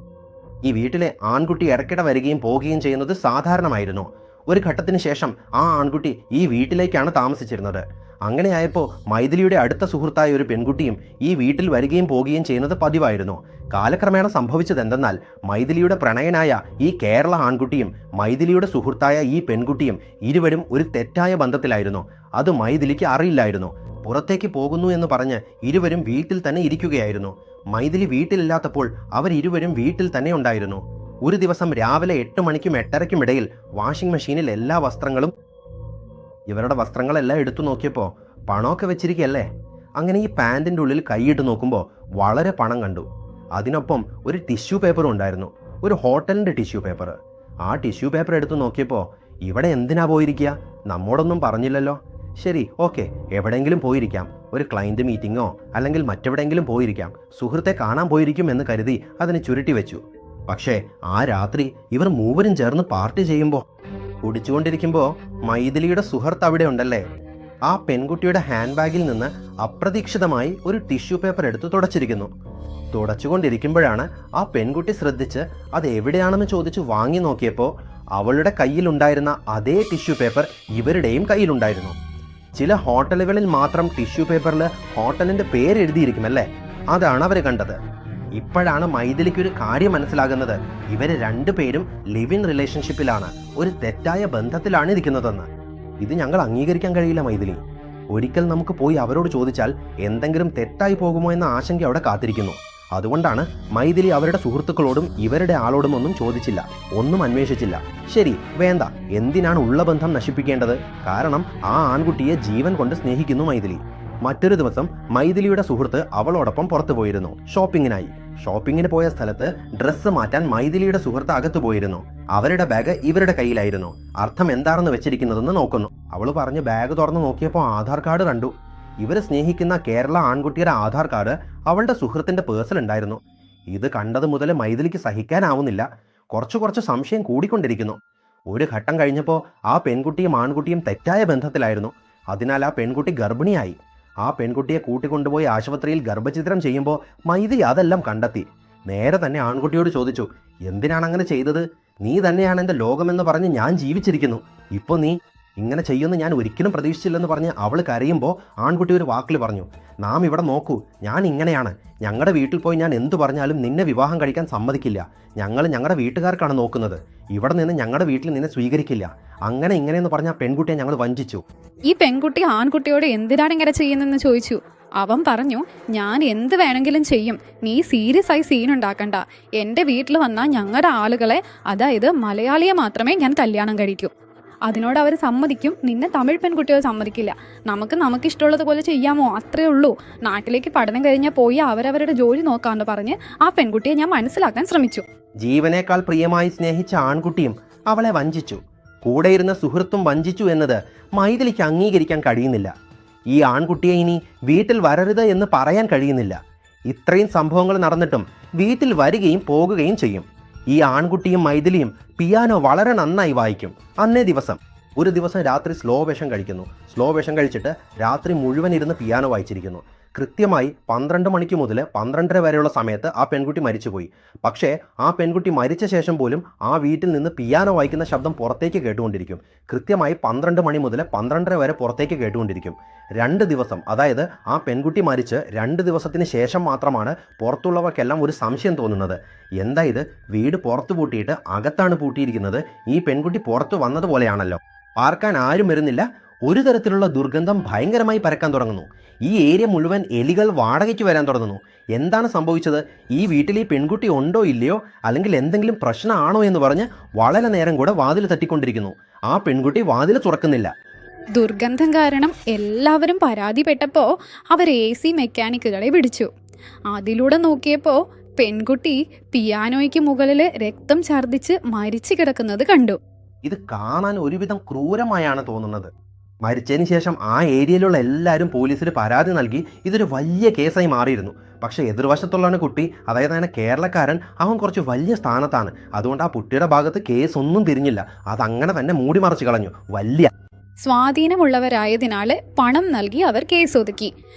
ഈ വീട്ടിലെ ആൺകുട്ടി ഇടയ്ക്കിടെ വരികയും പോവുകയും ചെയ്യുന്നത് സാധാരണമായിരുന്നു. ഒരു ഘട്ടത്തിന് ശേഷം ആ ആൺകുട്ടി ഈ വീട്ടിലേക്കാണ് താമസിച്ചിരുന്നത്. അങ്ങനെയായപ്പോൾ മൈഥിലിയുടെ അടുത്ത സുഹൃത്തായ ഒരു പെൺകുട്ടിയും ഈ വീട്ടിൽ വരികയും പോവുകയും ചെയ്യുന്നത് പതിവായിരുന്നു. കാലക്രമേണ സംഭവിച്ചത് എന്തെന്നാൽ മൈഥിലിയുടെ പ്രണയനായ ഈ കേരള ആൺകുട്ടിയും മൈഥിലിയുടെ സുഹൃത്തായ ഈ പെൺകുട്ടിയും ഇരുവരും ഒരു തെറ്റായ ബന്ധത്തിലായിരുന്നു. അത് മൈഥിലിക്ക് അറിയില്ലായിരുന്നു. പുറത്തേക്ക് പോകുന്നു എന്ന് പറഞ്ഞ് ഇരുവരും വീട്ടിൽ തന്നെ ഇരിക്കുകയായിരുന്നു. മൈഥിലി വീട്ടിലില്ലാത്തപ്പോൾ അവരിരുവരും വീട്ടിൽ തന്നെ ഉണ്ടായിരുന്നു. ഒരു ദിവസം രാവിലെ 8 മണിക്കും 8:30ക്കും ഇടയിൽ വാഷിംഗ് മെഷീനിൽ എല്ലാ വസ്ത്രങ്ങളും ഇവരുടെ വസ്ത്രങ്ങളെല്ലാം എടുത്തു നോക്കിയപ്പോൾ പണമൊക്കെ വെച്ചിരിക്കുകയല്ലേ. അങ്ങനെ ഈ പാൻറ്റിൻ്റെ ഉള്ളിൽ കൈയിട്ട് നോക്കുമ്പോൾ വളരെ പണം കണ്ടു. അതിനൊപ്പം ഒരു ടിഷ്യൂ പേപ്പറും ഉണ്ടായിരുന്നു, ഒരു ഹോട്ടലിൻ്റെ ടിഷ്യൂ പേപ്പർ. ആ ടിഷ്യൂ പേപ്പർ എടുത്ത് നോക്കിയപ്പോൾ ഇവിടെ എന്തിനാ പോയിരിക്കുക, നമ്മോടൊന്നും പറഞ്ഞില്ലല്ലോ. ശരി, ഓക്കെ, എവിടെയെങ്കിലും പോയിരിക്കാം, ഒരു ക്ലയൻറ്റ് മീറ്റിങ്ങോ അല്ലെങ്കിൽ മറ്റെവിടെയെങ്കിലും പോയിരിക്കാം, സുഹൃത്തെ കാണാൻ പോയിരിക്കും എന്ന് കരുതി അതിന് ചുരുട്ടി വെച്ചു. പക്ഷേ ആ രാത്രി ഇവർ മൂവരും ചേർന്ന് പാർട്ടി ചെയ്യുമ്പോൾ കുടിച്ചുകൊണ്ടിരിക്കുമ്പോൾ മൈഥിലിയുടെ സുഹൃത്ത് അവിടെ ഉണ്ടല്ലേ, ആ പെൺകുട്ടിയുടെ ഹാൻഡ് ബാഗിൽ നിന്ന് അപ്രതീക്ഷിതമായി ഒരു ടിഷ്യൂ പേപ്പർ എടുത്ത് തുടച്ചിരിക്കുന്നു. തുടച്ചുകൊണ്ടിരിക്കുമ്പോഴാണ് ആ പെൺകുട്ടി ശ്രദ്ധിച്ച് അത് എവിടെയാണെന്ന് ചോദിച്ച് വാങ്ങി നോക്കിയപ്പോൾ അവളുടെ കയ്യിലുണ്ടായിരുന്ന അതേ ടിഷ്യൂ പേപ്പർ ഇവരുടെയും കയ്യിലുണ്ടായിരുന്നു. ചില ഹോട്ടലുകളിൽ മാത്രം ടിഷ്യൂ പേപ്പറിൽ ഹോട്ടലിൻ്റെ പേര് എഴുതിയിരിക്കുമല്ലേ, അതാണ് അവർ കണ്ടത്. ഇപ്പോഴാണ് മൈഥിലിക്ക് ഒരു കാര്യം മനസ്സിലാകുന്നത്, ഇവർ രണ്ടുപേരും ലിവ് ഇൻ റിലേഷൻഷിപ്പിലാണ്, ഒരു തെറ്റായ ബന്ധത്തിലാണ് ഇരിക്കുന്നതെന്ന്. ഇത് ഞങ്ങൾ അംഗീകരിക്കാൻ കഴിയില്ല മൈഥിലി. ഒരിക്കൽ നമുക്ക് പോയി അവരോട് ചോദിച്ചാൽ എന്തെങ്കിലും തെറ്റായി പോകുമോ എന്ന ആശങ്ക അവിടെ കാത്തിരിക്കുന്നു. അതുകൊണ്ടാണ് മൈഥിലി അവരുടെ സുഹൃത്തുക്കളോടും ഇവരുടെ ആളോടും ഒന്നും ചോദിച്ചില്ല, ഒന്നും അന്വേഷിച്ചില്ല. ശരി, വേണ്ട, എന്തിനാണ് ഉള്ള ബന്ധം നശിപ്പിക്കേണ്ടത്? കാരണം ആ ആൺകുട്ടിയെ ജീവൻ കൊണ്ട് സ്നേഹിക്കുന്നു മൈഥിലി. മറ്റൊരു ദിവസം മൈഥിലിയുടെ സുഹൃത്ത് അവളോടൊപ്പം പുറത്തു പോയിരുന്നു ഷോപ്പിങ്ങിനായി. ഷോപ്പിങ്ങിന് പോയ സ്ഥലത്ത് ഡ്രസ്സ് മാറ്റാൻ മൈഥിലിയുടെ സുഹൃത്ത് അകത്തു പോയിരുന്നു. അവരുടെ ബാഗ് ഇവരുടെ കയ്യിലായിരുന്നു. അർത്ഥം എന്താണെന്ന് വെച്ചിരിക്കുന്നതെന്ന് നോക്കുന്നു. അവൾ പറഞ്ഞ് ബാഗ് തുറന്ന് നോക്കിയപ്പോൾ ആധാർ കാർഡ് കണ്ടു. ഇവർ സ്നേഹിക്കുന്ന കേരള ആൺകുട്ടിയുടെ ആധാർ കാർഡ് അവളുടെ സുഹൃത്തിൻ്റെ പേഴ്സിൽ ഉണ്ടായിരുന്നു. ഇത് കണ്ടത് മുതൽ മൈഥിലിക്ക് സഹിക്കാനാവുന്നില്ല. കുറച്ച് സംശയം കൂടിക്കൊണ്ടിരിക്കുന്നു. ഒരു ഘട്ടം കഴിഞ്ഞപ്പോൾ ആ പെൺകുട്ടിയും ആൺകുട്ടിയും തെറ്റായ ബന്ധത്തിലായിരുന്നു. അതിനാൽ ആ പെൺകുട്ടി ഗർഭിണിയായി. ആ പെൺകുട്ടിയെ കൂട്ടിക്കൊണ്ടുപോയി ആശുപത്രിയിൽ ഗർഭചിത്രം ചെയ്യുമ്പോൾ മൈഥിലി അതെല്ലാം കണ്ടെത്തി. നേരെ തന്നെ ആൺകുട്ടിയോട് ചോദിച്ചു, എന്തിനാണ് അങ്ങനെ ചെയ്തത്? നീ തന്നെയാണ് എൻ്റെ ലോകമെന്ന് പറഞ്ഞ് ഞാൻ ജീവിച്ചിരിക്കുന്നു, ഇപ്പോൾ നീ ഇങ്ങനെ ചെയ്യുമെന്ന് ഞാൻ ഒരിക്കലും പ്രതീക്ഷിച്ചില്ലെന്ന് പറഞ്ഞ് അവൾ കരയുമ്പോൾ ആൺകുട്ടി ഒരു വാക്കിൽ പറഞ്ഞു, നാം ഇവിടെ നോക്കൂ, ഞാൻ ഇങ്ങനെയാണ്, ഞങ്ങളുടെ വീട്ടിൽ പോയി ഞാൻ എന്തു പറഞ്ഞാലും നിന്നെ വിവാഹം കഴിക്കാൻ സമ്മതിക്കില്ല. ഞങ്ങൾ ഞങ്ങളുടെ വീട്ടുകാർക്കാണ് നോക്കുന്നത്, ഇവിടെ നിന്ന് ഞങ്ങളുടെ വീട്ടിൽ നിന്നെ സ്വീകരിക്കില്ല. അങ്ങനെ ഇങ്ങനെയെന്ന് പറഞ്ഞ ആ പെൺകുട്ടിയെ ഞങ്ങൾ വഞ്ചിച്ചു. ഈ പെൺകുട്ടി ആൺകുട്ടിയോട് എന്തിനാണ് ഇങ്ങനെ ചെയ്യുന്നതെന്ന് ചോദിച്ചു. അവൻ പറഞ്ഞു, ഞാൻ എന്ത് വേണമെങ്കിലും ചെയ്യും, നീ സീരിയസ് ആയി സീൻ ഉണ്ടാക്കണ്ട. എൻ്റെ വീട്ടിൽ വന്നാൽ ഞങ്ങളുടെ ആളുകളെ, അതായത് മലയാളിയെ മാത്രമേ ഞാൻ കല്യാണം കഴിക്കൂ. അതിനോട് അവർ സമ്മതിക്കും, നിന്നെ തമിഴ് പെൺകുട്ടികൾ സമ്മതിക്കില്ല. നമുക്കിഷ്ടമുള്ളത് പോലെ ചെയ്യാമോ, അത്രേ ഉള്ളൂ. നാട്ടിലേക്ക് പഠനം കഴിഞ്ഞാൽ പോയി അവരവരുടെ ജോലി നോക്കാമെന്ന് പറഞ്ഞ് ആ പെൺകുട്ടിയെ ഞാൻ മനസ്സിലാക്കാൻ ശ്രമിച്ചു. ജീവനേക്കാൾ പ്രിയമായി സ്നേഹിച്ച ആൺകുട്ടിയും അവളെ വഞ്ചിച്ചു. കൂടെയിരുന്ന സുഹൃത്തും വഞ്ചിച്ചു എന്നത് മൈഥിലിക്ക് അംഗീകരിക്കാൻ കഴിയുന്നില്ല. ഈ ആൺകുട്ടിയെ ഇനി വീട്ടിൽ വരരുത് എന്ന് പറയാൻ കഴിയുന്നില്ല. ഇത്രയും സംഭവങ്ങൾ നടന്നിട്ടും വീട്ടിൽ വരികയും പോകുകയും ചെയ്യും. ഈ ആൺകുട്ടിയും മൈഥിലിയും പിയാനോ വളരെ നന്നായി വായിക്കും. അന്നേ ദിവസം ഒരു ദിവസം രാത്രി സ്ലോ വേഷം കഴിക്കുന്നു. സ്ലോ വേഷം കഴിച്ചിട്ട് രാത്രി മുഴുവൻ ഇരുന്ന് പിയാനോ വായിച്ചിരിക്കുന്നു. കൃത്യമായി 12 മണിക്ക് മുതൽ 12:30 വരെയുള്ള സമയത്ത് ആ പെൺകുട്ടി മരിച്ചുപോയി. പക്ഷേ ആ പെൺകുട്ടി മരിച്ച ശേഷം പോലും ആ വീട്ടിൽ നിന്ന് പിയാനോ വായിക്കുന്ന ശബ്ദം പുറത്തേക്ക് കേട്ടുകൊണ്ടിരിക്കും. കൃത്യമായി 12 മണി മുതൽ 12:30 വരെ പുറത്തേക്ക് കേട്ടുകൊണ്ടിരിക്കും. 2 ദിവസം, അതായത് ആ പെൺകുട്ടി മരിച്ച് 2 ദിവസത്തിന് ശേഷം മാത്രമാണ് പുറത്തുള്ളവർക്കെല്ലാം ഒരു സംശയം തോന്നുന്നത്. എന്താ ഇത്, വീട് പുറത്ത് പൂട്ടിയിട്ട് അകത്താണ് പൂട്ടിയിരിക്കുന്നത്, ഈ പെൺകുട്ടി പുറത്തു വന്നതുപോലെയാണല്ലോ. പാർക്കാൻ ആരും വരുന്നില്ല. ഒരു തരത്തിലുള്ള ദുർഗന്ധം ഭയങ്കരമായി പരക്കാൻ തുടങ്ങുന്നു. ഈ ഏരിയ മുഴുവൻ എലികൾ വാടകയ്ക്ക് വരാൻ തുടങ്ങുന്നു. എന്താണ് സംഭവിച്ചത്? ഈ വീട്ടിൽ ഈ പെൺകുട്ടി ഉണ്ടോ ഇല്ലയോ, അല്ലെങ്കിൽ എന്തെങ്കിലും പ്രശ്നമാണോ എന്ന് പറഞ്ഞ് വളരെ നേരം കൂടെ വാതിൽ തട്ടിക്കൊണ്ടിരിക്കുന്നു. ആ പെൺകുട്ടി വാതിൽ തുറക്കുന്നില്ല. ദുർഗന്ധം കാരണം എല്ലാവരും പരാതിപ്പെട്ടപ്പോൾ അവർ AC മെക്കാനിക്കുകളെ വിളിച്ചു. അതിലൂടെ നോക്കിയപ്പോൾ പെൺകുട്ടി പിയാനോയ്ക്ക് മുകളിൽ രക്തം ഛർദ്ദിച്ച് മരിച്ചു കിടക്കുന്നത് കണ്ടു. ഇത് കാണാൻ ഒരുവിധം ക്രൂരമായാണ് തോന്നുന്നത്. മരിച്ചതിന് ശേഷം ആ ഏരിയയിലുള്ള എല്ലാവരും പോലീസിന് പരാതി നൽകി ഇതൊരു വലിയ കേസായി മാറിയിരുന്നു. പക്ഷേ എതിർവശത്തുള്ളവന് കുട്ടി, അതായത് അങ്ങനെ കേരളക്കാരൻ, അവൻ കുറച്ച് വലിയ സ്ഥാനത്താണ്. അതുകൊണ്ട് ആ കുട്ടിയുടെ ഭാഗത്ത് കേസ് ഒന്നും തിരിഞ്ഞില്ല. അതങ്ങനെ തന്നെ മൂടിമറച്ച് കളഞ്ഞു. വലിയ സ്വാധീനമുള്ളവരായതിനാൽ പണം നൽകി അവർ കേസൊതുക്കി.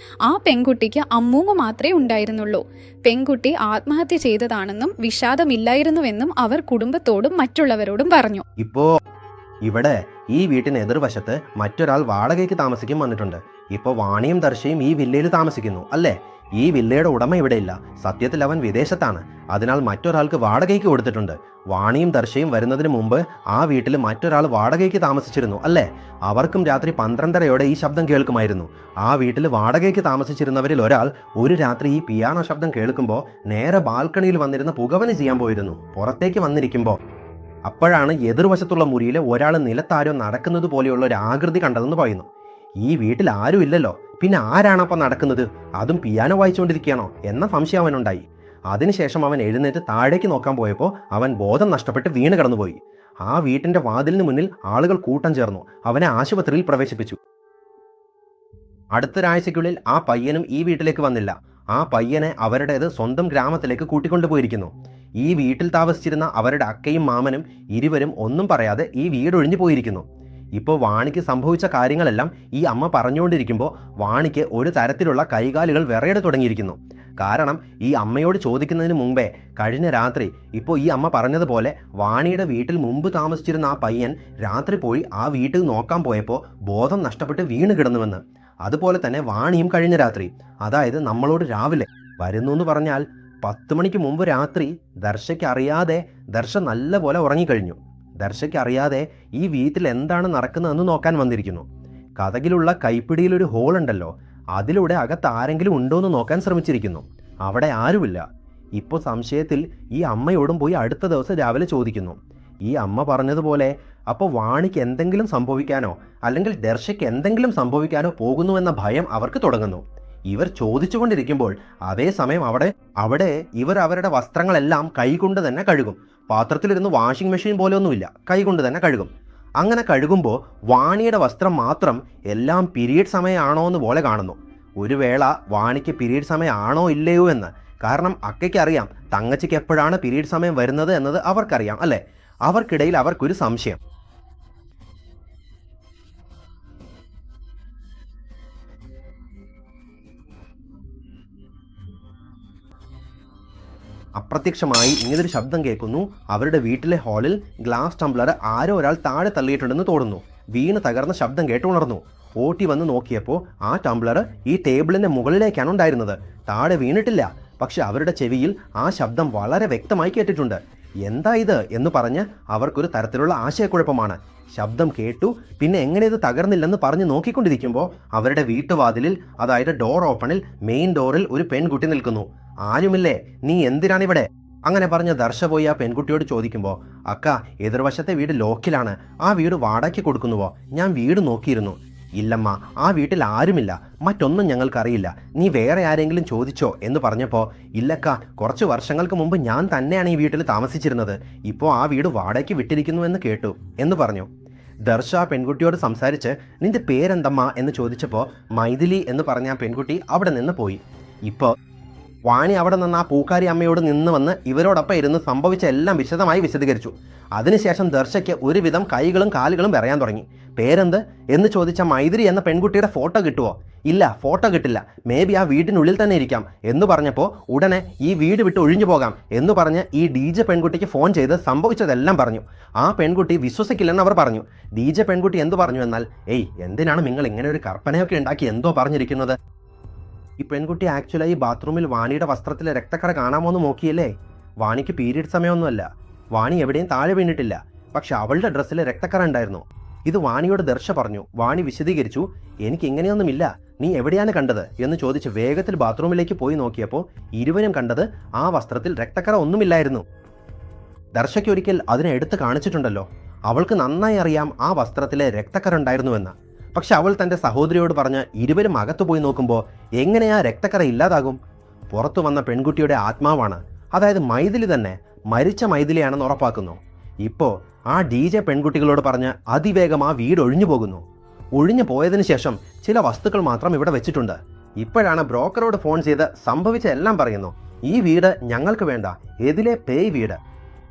ആ പെൺകുട്ടിക്ക് അമ്മൂമ്മ മാത്രമേ ഉണ്ടായിരുന്നുള്ളൂ. പെൺകുട്ടി ആത്മഹത്യ ചെയ്തതാണെന്നും വിഷാദമില്ലായിരുന്നുവെന്നും അവർ കുടുംബത്തോടും മറ്റുള്ളവരോടും പറഞ്ഞു. ഇപ്പോ ഇവിടെ ഈ വീട്ടിന് എതിർവശത്ത് മറ്റൊരാൾ വാടകയ്ക്ക് താമസിക്കും വന്നിട്ടുണ്ട്. ഇപ്പോൾ വാണിയും ദർശയും ഈ വില്ലയിൽ താമസിക്കുന്നു അല്ലേ? ഈ വില്ലയുടെ ഉടമ ഇവിടെയില്ല. സത്യത്തിൽ അവൻ വിദേശത്താണ്. അതിനാൽ മറ്റൊരാൾക്ക് വാടകയ്ക്ക് കൊടുത്തിട്ടുണ്ട്. വാണിയും ദർശയും വരുന്നതിന് മുമ്പ് ആ വീട്ടിൽ മറ്റൊരാൾ വാടകയ്ക്ക് താമസിച്ചിരുന്നു അല്ലേ? അവർക്കും രാത്രി 12:30 ഈ ശബ്ദം കേൾക്കുമായിരുന്നു. ആ വീട്ടിൽ വാടകയ്ക്ക് താമസിച്ചിരുന്നവരിൽ ഒരാൾ ഒരു രാത്രി ഈ പിയാനോ ശബ്ദം കേൾക്കുമ്പോൾ നേരെ ബാൽക്കണിയിൽ വന്നിരുന്ന് പുകവലി ചെയ്യാൻ പോയിരുന്നു. പുറത്തേക്ക് വന്നിരിക്കുമ്പോൾ അപ്പോഴാണ് എതിർവശത്തുള്ള മുറിയിൽ ഒരാൾ നിലത്താരോ നടക്കുന്നത് പോലെയുള്ള ഒരു ആകൃതി കണ്ടതെന്ന് പറയുന്നു. ഈ വീട്ടിൽ ആരും ഇല്ലല്ലോ, പിന്നെ ആരാണപ്പം നടക്കുന്നത്? അതും പിയാനോ വായിച്ചുകൊണ്ടിരിക്കുകയാണോ എന്ന സംശയം അവനുണ്ടായി. അതിനുശേഷം അവൻ എഴുന്നേറ്റ് താഴേക്ക് നോക്കാൻ പോയപ്പോൾ അവൻ ബോധം നഷ്ടപ്പെട്ട് വീണ് കിടന്നുപോയി. ആ വീട്ടിന്റെ വാതിലിന് മുന്നിൽ ആളുകൾ കൂട്ടം ചേർന്നു അവനെ ആശുപത്രിയിൽ പ്രവേശിപ്പിച്ചു. അടുത്തൊരാഴ്ചയ്ക്കുള്ളിൽ ആ പയ്യനും ഈ വീട്ടിലേക്ക് വന്നില്ല. ആ പയ്യനെ അവരുടേത് സ്വന്തം ഗ്രാമത്തിലേക്ക് കൂട്ടിക്കൊണ്ടുപോയിരിക്കുന്നു. ഈ വീട്ടിൽ താമസിച്ചിരുന്ന അവരുടെ അക്കയും മാമനും ഇരുവരും ഒന്നും പറയാതെ ഈ വീട് ഒഴിഞ്ഞു പോയിരിക്കുന്നു. ഇപ്പോൾ വാണിക്ക് സംഭവിച്ച കാര്യങ്ങളെല്ലാം ഈ അമ്മ പറഞ്ഞുകൊണ്ടിരിക്കുമ്പോൾ വാണിക്ക് ഒരു തരത്തിലുള്ള കൈകാലുകൾ വിറയട് തുടങ്ങിയിരിക്കുന്നു. കാരണം ഈ അമ്മയോട് ചോദിക്കുന്നതിന് മുമ്പേ കഴിഞ്ഞ രാത്രി ഇപ്പോൾ ഈ അമ്മ പറഞ്ഞതുപോലെ വാണിയുടെ വീട്ടിൽ മുമ്പ് താമസിച്ചിരുന്ന ആ പയ്യൻ രാത്രി പോയി ആ വീട്ടിൽ നോക്കാൻ പോയപ്പോൾ ബോധം നഷ്ടപ്പെട്ട് വീണ് കിടന്നുവെന്ന്. അതുപോലെ തന്നെ വാണിയും കഴിഞ്ഞ രാത്രി, അതായത് നമ്മളോട് രാവിലെ വരുന്നു എന്ന് പറഞ്ഞാൽ 10 മണിക്ക് മുമ്പ് രാത്രി ദർശയ്ക്ക് അറിയാതെ ദർശ നല്ലപോലെ ഉറങ്ങിക്കഴിഞ്ഞു. ദർശയ്ക്ക് അറിയാതെ ഈ വീട്ടിൽ എന്താണ് നടക്കുന്നതെന്ന് നോക്കാൻ വന്നിരിക്കുന്നു. കതകിലുള്ള കൈപ്പിടിയിലൊരു ഹോൾ ഉണ്ടല്ലോ, അതിലൂടെ അകത്ത് ആരെങ്കിലും ഉണ്ടോ എന്ന് നോക്കാൻ ശ്രമിച്ചിരിക്കുന്നു. അവിടെ ആരുമില്ല. ഇപ്പോൾ സംശയത്തിൽ ഈ അമ്മയോടും പോയി അടുത്ത ദിവസം രാവിലെ ചോദിക്കുന്നു. ഈ അമ്മ പറഞ്ഞതുപോലെ അപ്പോൾ വാണിക്ക് എന്തെങ്കിലും സംഭവിക്കാനോ അല്ലെങ്കിൽ ദർശയ്ക്ക് എന്തെങ്കിലും സംഭവിക്കാനോ പോകുന്നുവെന്ന ഭയം അവർക്ക് തുടങ്ങുന്നു. ഇവർ ചോദിച്ചുകൊണ്ടിരിക്കുമ്പോൾ അതേസമയം അവിടെ ഇവർ അവരുടെ വസ്ത്രങ്ങളെല്ലാം കൈകൊണ്ട് തന്നെ കഴുകും. പാത്രത്തിലിരുന്ന് വാഷിംഗ് മെഷീൻ പോലെയൊന്നുമില്ല, കൈകൊണ്ട് തന്നെ കഴുകും. അങ്ങനെ കഴുകുമ്പോൾ വാണിയുടെ വസ്ത്രം മാത്രം എല്ലാം പീരീഡ് സമയമാണോ എന്ന് പോലെ കാണുന്നു. ഒരു വേള വാണിക്ക് പീരീഡ് സമയമാണോ ഇല്ലയോ എന്ന്. കാരണം അക്കയ്ക്ക് അറിയാം തങ്ങച്ചിക്ക് എപ്പോഴാണ് പീരീഡ് സമയം വരുന്നത് എന്നത് അവർക്കറിയാം അല്ലേ? അവർക്കിടയിൽ അവർക്കൊരു സംശയം. അപ്രത്യക്ഷമായി ഇങ്ങനൊരു ശബ്ദം കേൾക്കുന്നു. അവരുടെ വീട്ടിലെ ഹാളിൽ ഗ്ലാസ് ടംബ്ലർ ആരോ ഒരാൾ താഴെ തള്ളിയിട്ടുണ്ടെന്ന് തോന്നുന്നു. വീണ് തകർന്ന ശബ്ദം കേട്ട് ഉണർന്നു. ഓട്ടി വന്ന് നോക്കിയപ്പോൾ ആ ടംബ്ലർ ഈ ടേബിളിൻ്റെ മുകളിലേക്കാണ് ഉണ്ടായിരുന്നത്. താഴെ വീണിട്ടില്ല. പക്ഷെ അവരുടെ ചെവിയിൽ ആ ശബ്ദം വളരെ വ്യക്തമായി കേട്ടിട്ടുണ്ട്. എന്താ ഇത് എന്ന് പറഞ്ഞ് അവർക്കൊരു തരത്തിലുള്ള ആശയക്കുഴപ്പമാണ്. ശബ്ദം കേട്ടു, പിന്നെ എങ്ങനെ ഇത് തകർന്നില്ലെന്ന് പറഞ്ഞ് നോക്കിക്കൊണ്ടിരിക്കുമ്പോൾ അവരുടെ വീട്ടുവാതിലിൽ, അതായത് ഡോർ ഓപ്പണിൽ മെയിൻ ഡോറിൽ ഒരു പെൺകുട്ടി നിൽക്കുന്നു. ആരുമില്ലേ, നീ എന്തിനാണിവിടെ? അങ്ങനെ പറഞ്ഞ് ദർശ പോയി ആ പെൺകുട്ടിയോട് ചോദിക്കുമ്പോൾ, അക്ക എതിർവശത്തെ വീട് ലോക്കിലാണ്, ആ വീട് വാടകയ്ക്ക് കൊടുക്കുന്നുവോ? ഞാൻ വീട് നോക്കിയിരുന്നു. ഇല്ലമ്മ, ആ വീട്ടിൽ ആരുമില്ല, മറ്റൊന്നും ഞങ്ങൾക്കറിയില്ല, നീ വേറെ ആരെങ്കിലും ചോദിച്ചോ എന്ന് പറഞ്ഞപ്പോൾ, ഇല്ലക്ക, കുറച്ച് വർഷങ്ങൾക്ക് മുമ്പ് ഞാൻ തന്നെയാണ് ഈ വീട്ടിൽ താമസിച്ചിരുന്നത്, ഇപ്പോൾ ആ വീട് വാടകയ്ക്ക് വിട്ടിരിക്കുന്നു എന്ന് കേട്ടു എന്ന് പറഞ്ഞു. ദർശ ആ പെൺകുട്ടിയോട് സംസാരിച്ച് നിന്റെ പേരെന്തമ്മ എന്ന് ചോദിച്ചപ്പോൾ മൈഥിലി എന്ന് പറഞ്ഞ ആ പെൺകുട്ടി അവിടെ നിന്ന് പോയി. ഇപ്പോൾ വാണി അവിടെ നിന്ന് ആ പൂക്കാരി അമ്മയോട് നിന്ന് വന്ന് ഇവരോടൊപ്പം ഇരുന്ന് സംഭവിച്ച എല്ലാം വിശദമായി വിശദീകരിച്ചു. അതിനുശേഷം ദർശയ്ക്ക് ഒരുവിധം കൈകളും കാലുകളും വിറയാൻ തുടങ്ങി. പേരെന്ത് എന്ന് ചോദിച്ച മൈഥിലി എന്ന പെൺകുട്ടിയുടെ ഫോട്ടോ കിട്ടുമോ? ഇല്ല, ഫോട്ടോ കിട്ടില്ല, മേ ബി ആ വീട്ടിനുള്ളിൽ തന്നെ ഇരിക്കാം എന്ന് പറഞ്ഞപ്പോൾ ഉടനെ ഈ വീട് വിട്ട് ഒഴിഞ്ഞു പോകാം എന്ന് പറഞ്ഞ് ഈ DJ പെൺകുട്ടിക്ക് ഫോൺ ചെയ്ത് സംഭവിച്ചതെല്ലാം പറഞ്ഞു. ആ പെൺകുട്ടി വിശ്വസിക്കില്ലെന്ന് അവർ പറഞ്ഞു. DJ പെൺകുട്ടി എന്തു പറഞ്ഞു എന്നാൽ, എന്തിനാണ് നിങ്ങൾ ഇങ്ങനെ ഒരു കற்பനയൊക്കെ ഉണ്ടാക്കി എന്തോ പറഞ്ഞിരിക്കുന്നത്? ഈ പെൺകുട്ടി ആക്ച്വലായി ബാത്റൂമിൽ വാണിയുടെ വസ്ത്രത്തിലെ രക്തക്കറ കാണാമോ എന്ന് നോക്കിയല്ലേ? വാണിക്ക് പീരീഡ് സമയമൊന്നുമല്ല, വാണി എവിടെയും താഴെ വീണിട്ടില്ല, പക്ഷെ അവളുടെ ഡ്രസ്സിൽ രക്തക്കറ ഉണ്ടായിരുന്നു. ഇത് വാണിയോട് ദർശ പറഞ്ഞു. വാണി വിശദീകരിച്ചു, എനിക്ക് ഇങ്ങനെയൊന്നുമില്ല, നീ എവിടെയാണ് കണ്ടത് എന്ന് ചോദിച്ച് വേഗത്തിൽ ബാത്റൂമിലേക്ക് പോയി നോക്കിയപ്പോൾ ഇരുവരും കണ്ടത് ആ വസ്ത്രത്തിൽ രക്തക്കറ ഒന്നുമില്ലായിരുന്നു. ദർശയ്ക്ക് ഒരിക്കൽ അതിനെ എടുത്ത് കാണിച്ചിട്ടുണ്ടല്ലോ. അവൾക്ക് നന്നായി അറിയാം ആ വസ്ത്രത്തിലെ രക്തക്കറ ഉണ്ടായിരുന്നുവെന്ന്. പക്ഷെ അവൾ തൻ്റെ സഹോദരിയോട് പറഞ്ഞ് ഇരുവരും അകത്തു പോയി നോക്കുമ്പോൾ എങ്ങനെയാ രക്തക്കറ ഇല്ലാതാകും? പുറത്തു വന്ന പെൺകുട്ടിയുടെ ആത്മാവാണ്, അതായത് മൈഥിലി തന്നെ മരിച്ച മൈഥിലിയാണെന്ന് ഉറപ്പാക്കുന്നു. ഇപ്പോൾ ആ DJ പെൺകുട്ടികളോട് പറഞ്ഞ് അതിവേഗം ആ വീട് ഒഴിഞ്ഞു പോകുന്നു. ഒഴിഞ്ഞു പോയതിനു ശേഷം ചില വസ്തുക്കൾ മാത്രം ഇവിടെ വെച്ചിട്ടുണ്ട്. ഇപ്പോഴാണ് ബ്രോക്കറോട് ഫോൺ ചെയ്ത് സംഭവിച്ച എല്ലാം പറയുന്നു. ഈ വീട് ഞങ്ങൾക്ക് വേണ്ട, ഏതിലെ പേയ് വീട്.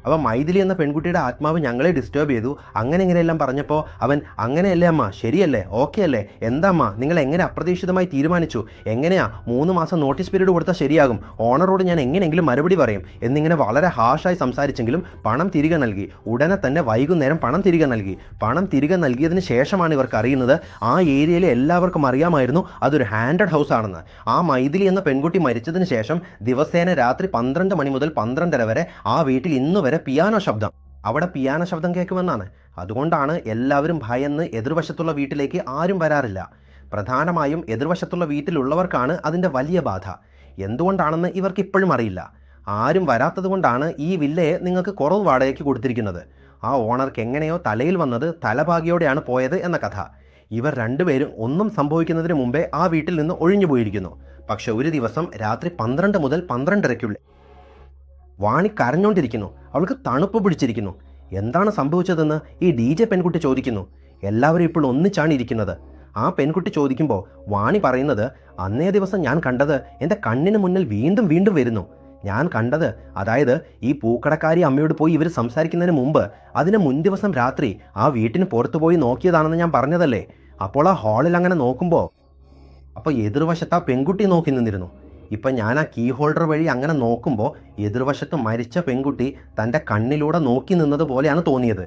അപ്പോൾ മൈഥിലി എന്ന പെൺകുട്ടിയുടെ ആത്മാവ് ഞങ്ങളെ ഡിസ്റ്റർബ് ചെയ്തു, അങ്ങനെ ഇങ്ങനെയെല്ലാം പറഞ്ഞപ്പോൾ അവൻ അങ്ങനെയല്ലേ അമ്മ, ശരിയല്ലേ, ഓക്കെ അല്ലേ, എന്താ അമ്മ നിങ്ങൾ എങ്ങനെ അപ്രതീക്ഷിതമായി തീരുമാനിച്ചു, എങ്ങനെയാ 3 മാസം നോട്ടീസ് പീരീഡ് കൊടുത്താൽ ശരിയാകും, ഓണറോട് ഞാൻ എങ്ങനെയെങ്കിലും മറുപടി പറയും എന്നിങ്ങനെ വളരെ ഹാഷായി സംസാരിച്ചെങ്കിലും പണം തിരികെ നൽകി. ഉടനെ തന്നെ വൈകുന്നേരം പണം തിരികെ നൽകി. പണം തിരികെ നൽകിയതിന് ശേഷമാണ് ഇവർക്ക് അറിയുന്നത് ആ ഏരിയയിലെ എല്ലാവർക്കും അറിയാമായിരുന്നു അതൊരു ഹാൻഡഡ് ഹൗസ് ആണെന്ന്. ആ മൈഥിലി എന്ന പെൺകുട്ടി മരിച്ചതിന് ശേഷം ദിവസേന രാത്രി 12 മണി മുതൽ 12:30 വരെ ആ വീട്ടിൽ ഇന്ന് വരെ പിയാനോ ശബ്ദം, അവിടെ പിയാനോ ശബ്ദം കേൾക്കുമെന്നാണ്. അതുകൊണ്ടാണ് എല്ലാവരും ഭയന്ന് എതിർവശത്തുള്ള വീട്ടിലേക്ക് ആരും വരാറില്ല. പ്രധാനമായും എതിർവശത്തുള്ള വീട്ടിലുള്ളവർക്കാണ് അതിൻ്റെ വലിയ ബാധ. എന്തുകൊണ്ടാണെന്ന് ഇവർക്ക് ഇപ്പോഴും അറിയില്ല. ആരും വരാത്തത് കൊണ്ടാണ് ഈ വില്ലയെ നിങ്ങൾക്ക് കുറവ് വാടകയ്ക്ക് കൊടുത്തിരിക്കുന്നത്. ആ ഓണർക്ക് എങ്ങനെയോ തലയിൽ വന്നത് തലഭാഗ്യോടെയാണ് പോയത് എന്ന കഥ. ഇവർ രണ്ടുപേരും ഒന്നും സംഭവിക്കുന്നതിന് മുമ്പേ ആ വീട്ടിൽ നിന്ന് ഒഴിഞ്ഞു പോയിരിക്കുന്നു. പക്ഷെ ഒരു ദിവസം രാത്രി 12 മുതൽ 12:30 വാണി കരഞ്ഞുകൊണ്ടിരിക്കുന്നു. അവൾക്ക് തണുപ്പ് പിടിച്ചിരിക്കുന്നു. എന്താണ് സംഭവിച്ചതെന്ന് ഈ DJ പെൺകുട്ടി ചോദിക്കുന്നു. എല്ലാവരും ഇപ്പോൾ ഒന്നിച്ചാണ് ഇരിക്കുന്നത്. ആ പെൺകുട്ടി ചോദിക്കുമ്പോൾ വാണി പറയുന്നത്, അന്നേ ദിവസം ഞാൻ കണ്ടത് എൻ്റെ കണ്ണിന് മുന്നിൽ വീണ്ടും വീണ്ടും വരുന്നു. ഞാൻ കണ്ടത്, അതായത് ഈ പൂക്കടക്കാരി അമ്മയോട് പോയി ഇവർ സംസാരിക്കുന്നതിന് മുമ്പ് അതിന് മുൻദിവസം രാത്രി ആ വീട്ടിന് പുറത്തു പോയി നോക്കിയതാണെന്ന് ഞാൻ പറഞ്ഞതല്ലേ. അപ്പോൾ ആ ഹാളിൽ അങ്ങനെ നോക്കുമ്പോൾ അപ്പോൾ എതിർവശത്ത് ആ പെൺകുട്ടി നോക്കി നിന്നിരുന്നു. ഇപ്പം ഞാൻ ആ കീ ഹോൾഡർ വഴി അങ്ങനെ നോക്കുമ്പോൾ എതിർവശത്ത് മരിച്ച പെൺകുട്ടി തൻ്റെ കണ്ണിലൂടെ നോക്കി നിന്നത് പോലെയാണ് തോന്നിയത്.